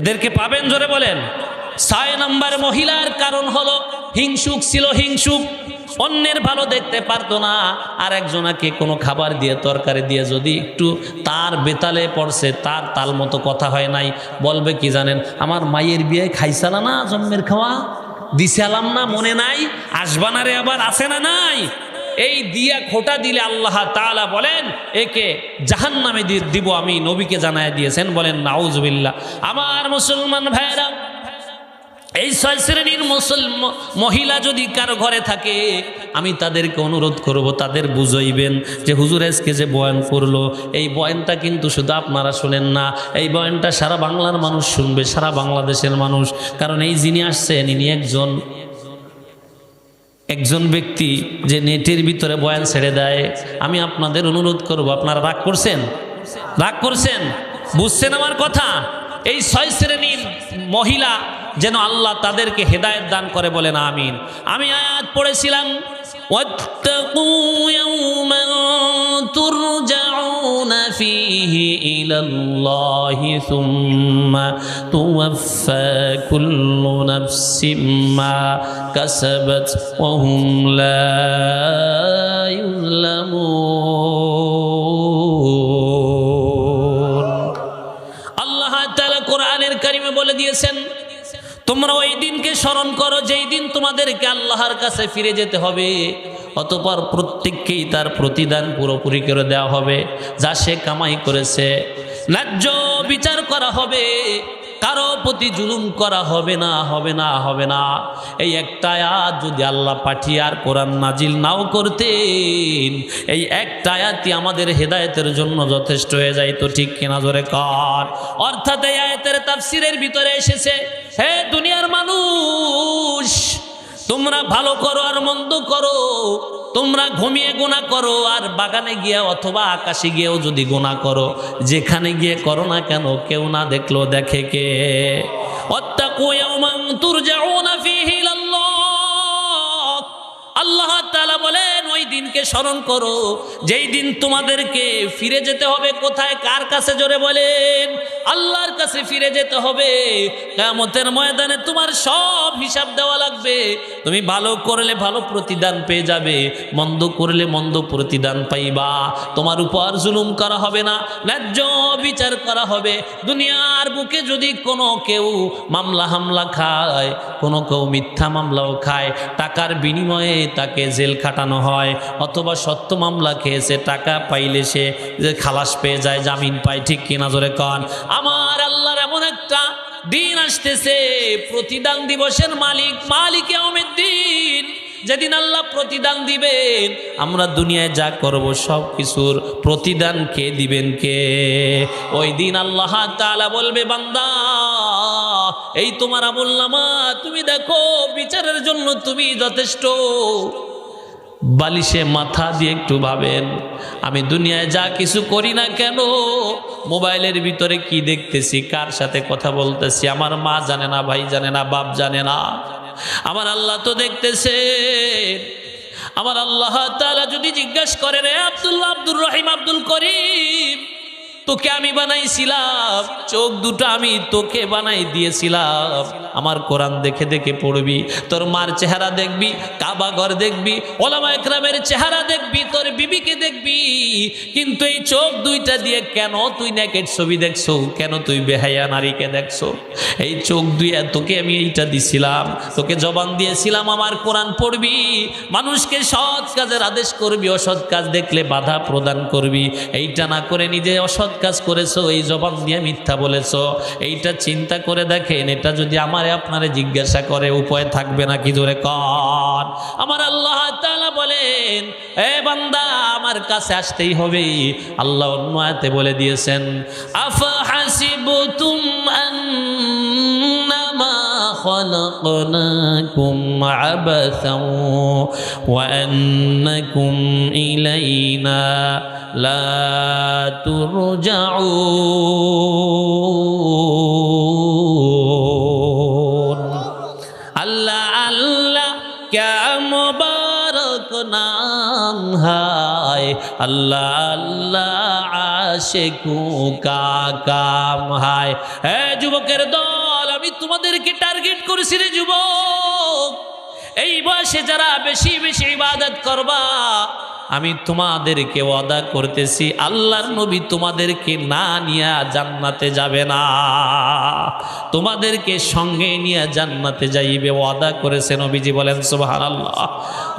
Speaker 1: এদেরকে পাবেন, জোরে বলেন। 6 নম্বর মহিলার কারণ হলো হিংসুক ছিল, হিংসুক। অন্যের ভালো দেখতে পারতো না, আর একজনাকে কোনো খাবার দিয়ে তরকারি দিয়ে যদি একটু তার বেতালে পড়ছে, তার তাল মতো কথা হয় নাই, বলবে কি জানেন, আমার মায়ের বিয়ে খাইছালা না, জন্মের খাওয়া দিছালাম না, মনে নাই, আসবানারে আবার আছে না নাই। এই দিয়া খোটা দিলে আল্লাহ তাআলা বলেন একে জাহান্নামে দিব আমি, নবীকে জানায় দিয়েছেন, বলেন নাউজুবিল্লাহ। আমার মুসলমান ভাইরা, এই 6 শ্রেণীর মহিলা যদি কারো ঘরে থাকে, আমি তাদেরকে অনুরোধ করব, তাদের বুঝাইবেন যে হুজুর আজকে যে বয়ান করলো, এই বয়ানটা কিন্তু শুধু আপনারা শুনেন না, এই বয়ানটা সারা বাংলার মানুষ শুনবে, সারা বাংলাদেশের মানুষ। কারণ এই যিনি আসছেন ইনি একজন ব্যক্তি যে নেটের ভিতরে বয়ান ছেড়ে দেয়। আমি আপনাদের অনুরোধ করব, আপনারা রাগ করছেন, রাগ করছেন, বুঝছেন আমার কথা? এই 6 শ্রেণীর মহিলা যেন আল্লাহ তাদেরকে হেদায়েত দান করে, বলেন আমিন। আমি আয়াত পড়েছিলাম, ওয়াত্তাকু ইয়াওমান তুরজাউনা ফীহি ইলাল্লাহি সুম্মা তুওয়াফফা কুল্লু নাফসিম মা কাসাবাত ওয়া হুম লা ইউলামুন। আল্লাহ তাআলা কোরআনের কারিমে বলে দিয়েছেন, তোমরা ওই দিনকে স্মরণ করো যেই দিন তোমাদেরকে আল্লাহর কাছে ফিরে যেতে হবে, অতঃপর প্রত্যেককেই তার প্রতিদান পুরোপুরি করে দেওয়া হবে, যা সে কামাই করেছে। ন্যায্য বিচার করা হবে, কারো প্রতি জুলুম করা হবে না, হবে না, হবে না। এই একটা আয়াত যদি আল্লাহ পাঠিয়ে আর কোরআন নাজিল নাও করতেন, এই একটা আয়াতই আমাদের হেদায়েতের জন্য যথেষ্ট হয়ে যায়। তো ঠিক কিনা, জোরে কর। অর্থাৎ এই আয়াতের তাফসীরের ভিতরে এসেছে, হে দুনিয়ার মানুষ, তোমরা ভালো করো আর মন্দ করো, তোমরা ঘুমিয়ে গুনাহ করো আর বাগানে গিয়ে অথবা আকাশে গিয়েও যদি গুনাহ করো, যেখানে গিয়ে করো না কেন, কেউ না দেখলো দেখে কে। ওয়াত্তাকু ইয়াওমান তুরজাউনা ফীহি ইলাল্লাহ। আল্লাহ তাআলা বলেন ওই দিনকে স্মরণ করো যেই দিন তোমাদেরকে ফিরে যেতে হবে। কোথায়, কার কাছে, জোরে বলেন? আল্লাহর কাছে ফিরে যেতে হবে। কিয়ামতের ময়দানে তোমার সব হিসাব দেওয়া লাগবে। তুমি ভালো করলে ভালো প্রতিদান পেয়ে যাবে, মন্দ করলে মন্দ প্রতিদান পাইবা। তোমার উপর জুলুম করা হবে না, ন্যায্য বিচার করা হবে। দুনিয়ার বুকে যদি কোনো কেউ মামলা হামলা খায়, কোনো কেউ মিথ্যা মামলাও খায়, টাকার বিনিময়ে তাকে জেল খাটানো হয়, অথবা সত্য মামলা খেয়েছে, টাকা পাইলে সে খালাস পেয়ে যায়, জামিন পায়। ঠিক কিনা, জোরে কন। আমার আল্লাহর এমন একটা দিন আসতেছে, প্রতিদান দিবসের মালিক, মালিক ইয়াউমিদ্দিন, যেদিন আল্লাহ প্রতিদান দিবেন। আমরা দুনিয়ায় যা করব সব কিছুর প্রতিদান কে দিবেন? কে? ওই দিন আল্লাহ তাআলা বলবে, বান্দা, এই তোমার আমলনামা তুমি দেখো, বিচারের জন্য তুমি যথেষ্ট। বালিশে মাথা দিয়ে একটু ভাবেন, আমি দুনিয়ায় যা কিছু করি না কেন, মোবাইলের ভিতরে কি দেখতেছি, কার সাথে কথা বলতেছি, আমার মা জানে না, ভাই জানে না, বাপ জানে না, আমার আল্লাহ তো দেখতেছে। আমার আল্লাহ তাআলা যদি জিজ্ঞাসা করে, রে আব্দুল্লাহ, আব্দুর রহিম, আব্দুল করিম, তোকে আমি বানাইছিলাম, চোখ দুটো আমি তোকে বানাই দিয়েছিলাম, আমার কোরআন দেখে দেখে পড়বি, তোর মার চেহারা দেখবি, কাবা ঘর দেখবি, ওলামা একরামের চেহারা দেখবি, তোর বিবিকে দেখবি, কিন্তু এই চোখ দুইটা দিয়ে কেন তুই নেকেট ছবি দেখছো? কেন তুই বেহায়া নারীকে দেখছো? এই চোখ দুই তোকে আমি এইটা দিছিলাম, তোকে জবান দিয়েছিলাম আমার কোরআন পড়বি, মানুষকে সৎ কাজের আদেশ করবি, অসৎ কাজ দেখলে বাধা প্রদান করবি। এইটা না করে নিজে অসৎ কাজ করেছো, এই জবান দিয়ে মিথ্যা বলেছো। এইটা চিন্তা করে দেখেন, এটা যদি আমারে আপনারে জিজ্ঞাসা করে, উপায় থাকবে নাকি? জোরে কর। আমার আল্লাহ তাআলা বলেন, এ বান্দা, আমার কাছে আসতেই হবে। আল্লাহ অন্য আয়াতে বলে দিয়েছেন, আফা হাসিবতুম আন্নামা খালাকনাকুম আবাসাও ওয়া আন্নাকুম ইলাইনা লা তুরজাউন। আল্লাহ আল্লাহ ক্যা মুবারক নাম হায়, আল্লাহ আল্লাহ শেখুকা কাম হায়। হ্যাঁ যুবকের দল, আমি তোমাদেরকে টার্গেট করেছি রে যুবক। এই বয়সে যারা বেশি বেশি ইবাদত করবা, আমি তোমাদেরকে ওয়াদা করতেছি আল্লাহর নবী তোমাদেরকে না নিয়ে জান্নাতে যাবে না, তোমাদেরকে সঙ্গে নিয়ে জান্নাতে যাইবে, ওয়াদা করেছে নবীজি। বলেন সুবহানাল্লাহ।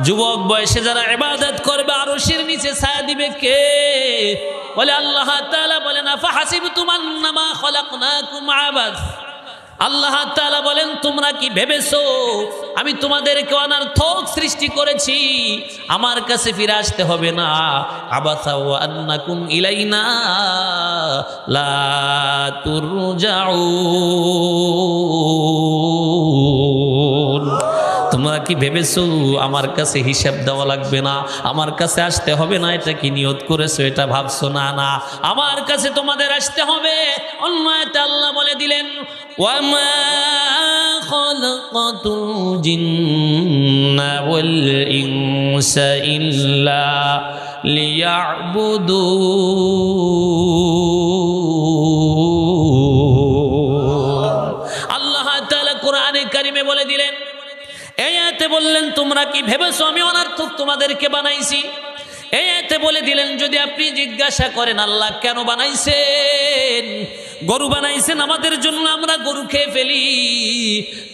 Speaker 1: যুবক বয়সে যারা ইবাদত করবে আরশের নিচে ছায়া দিবে কে? বলে আল্লাহ তাআলা বলেন আফাহাসিবতুম আন্নামা খলাকনাকুম আবাস। আল্লাহ তাআলা বলেন তোমরা কি ভেবেছো আমি তোমাদেরকে অনর্থক সৃষ্টি করেছি, আমার কাছে ফিরে আসতে হবে না? আবাসা ওয়া আন্নাকুম ইলাইনা লা তুরজাউন। তোমরা কি ভেবেছো আমার কাছে হিসাব দেওয়া লাগবে না, আমার কাছে আসতে হবে না? এটা কি নিয়ত করেছো? এটা ভাবছো? না না, আমার কাছে তোমাদের আসতে হবে। অন্য আয়াতে আল্লাহ বলে দিলেন ওয়ামা খালাকাতুল জিন্না ওয়াল ইনসা ইল্লা লিয়াবুদুন। আল্লাহ তাআলা কোরআনে কারিমে বলে দিলেন, এই আয়াতে বললেন তোমরা কি ভেবেছো আমি অনর্থক তোমাদেরকে বানাইছি? এই আয়াতে বলে দিলেন যদি আপনি জিজ্ঞাসা করেন আল্লাহ কেন বানাইছেন, গরু বানাইছেন আমাদের জন্য, আমরা গরু খেয়ে ফেলি।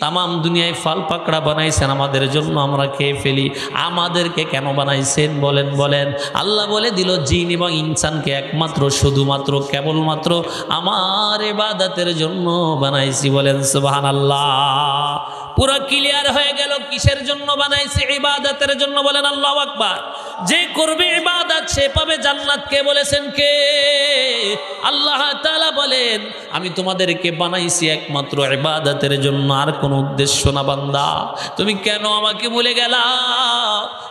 Speaker 1: তামাম দুনিয়ায় ফল পাকড়া বানাইছেন আমাদের জন্য, আমরা খেয়ে ফেলি। আমাদেরকে কেন বানাইছেন বলেন? বলেন। আল্লাহ বলে দিল জিন এবং ইনসানকে একমাত্র শুধুমাত্র কেবলমাত্র আমার ইবাদতের জন্য বানাইছি। বলেন সুবহানাল্লাহ। পুরো ক্লিয়ার হয়ে গেল কিসের জন্য বানাইছি? ইবাদতের জন্য। বলেন আল্লাহু আকবার। যে করবে ইবাদত সে পাবে জান্নাত। কে বলেছেন? কে? আল্লাহ তাআলা বলেন আমি তোমাদেরকে বানাইছি একমাত্র ইবাদতের জন্য, আর কোনো উদ্দেশ্য না। বান্দা তুমি কেন আমাকে ভুলে গেলা?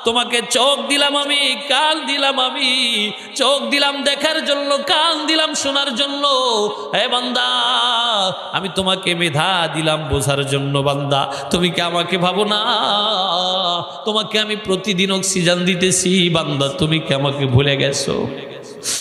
Speaker 1: তোমাকে চোখ দিলাম আমি, কান দিলাম আমি, চোখ দিলাম দেখার জন্য, কান দিলাম শোনার জন্য। হে বান্দা আমি তোমাকে মেধা দিলাম বোঝার জন্য। বান্দা তুমি কি আমাকে ভাবো না? তোমাকে আমি প্রতিদিন অক্সিজেন দিতেছি। বান্দা তুমি কি আমাকে ভুলে গেছো?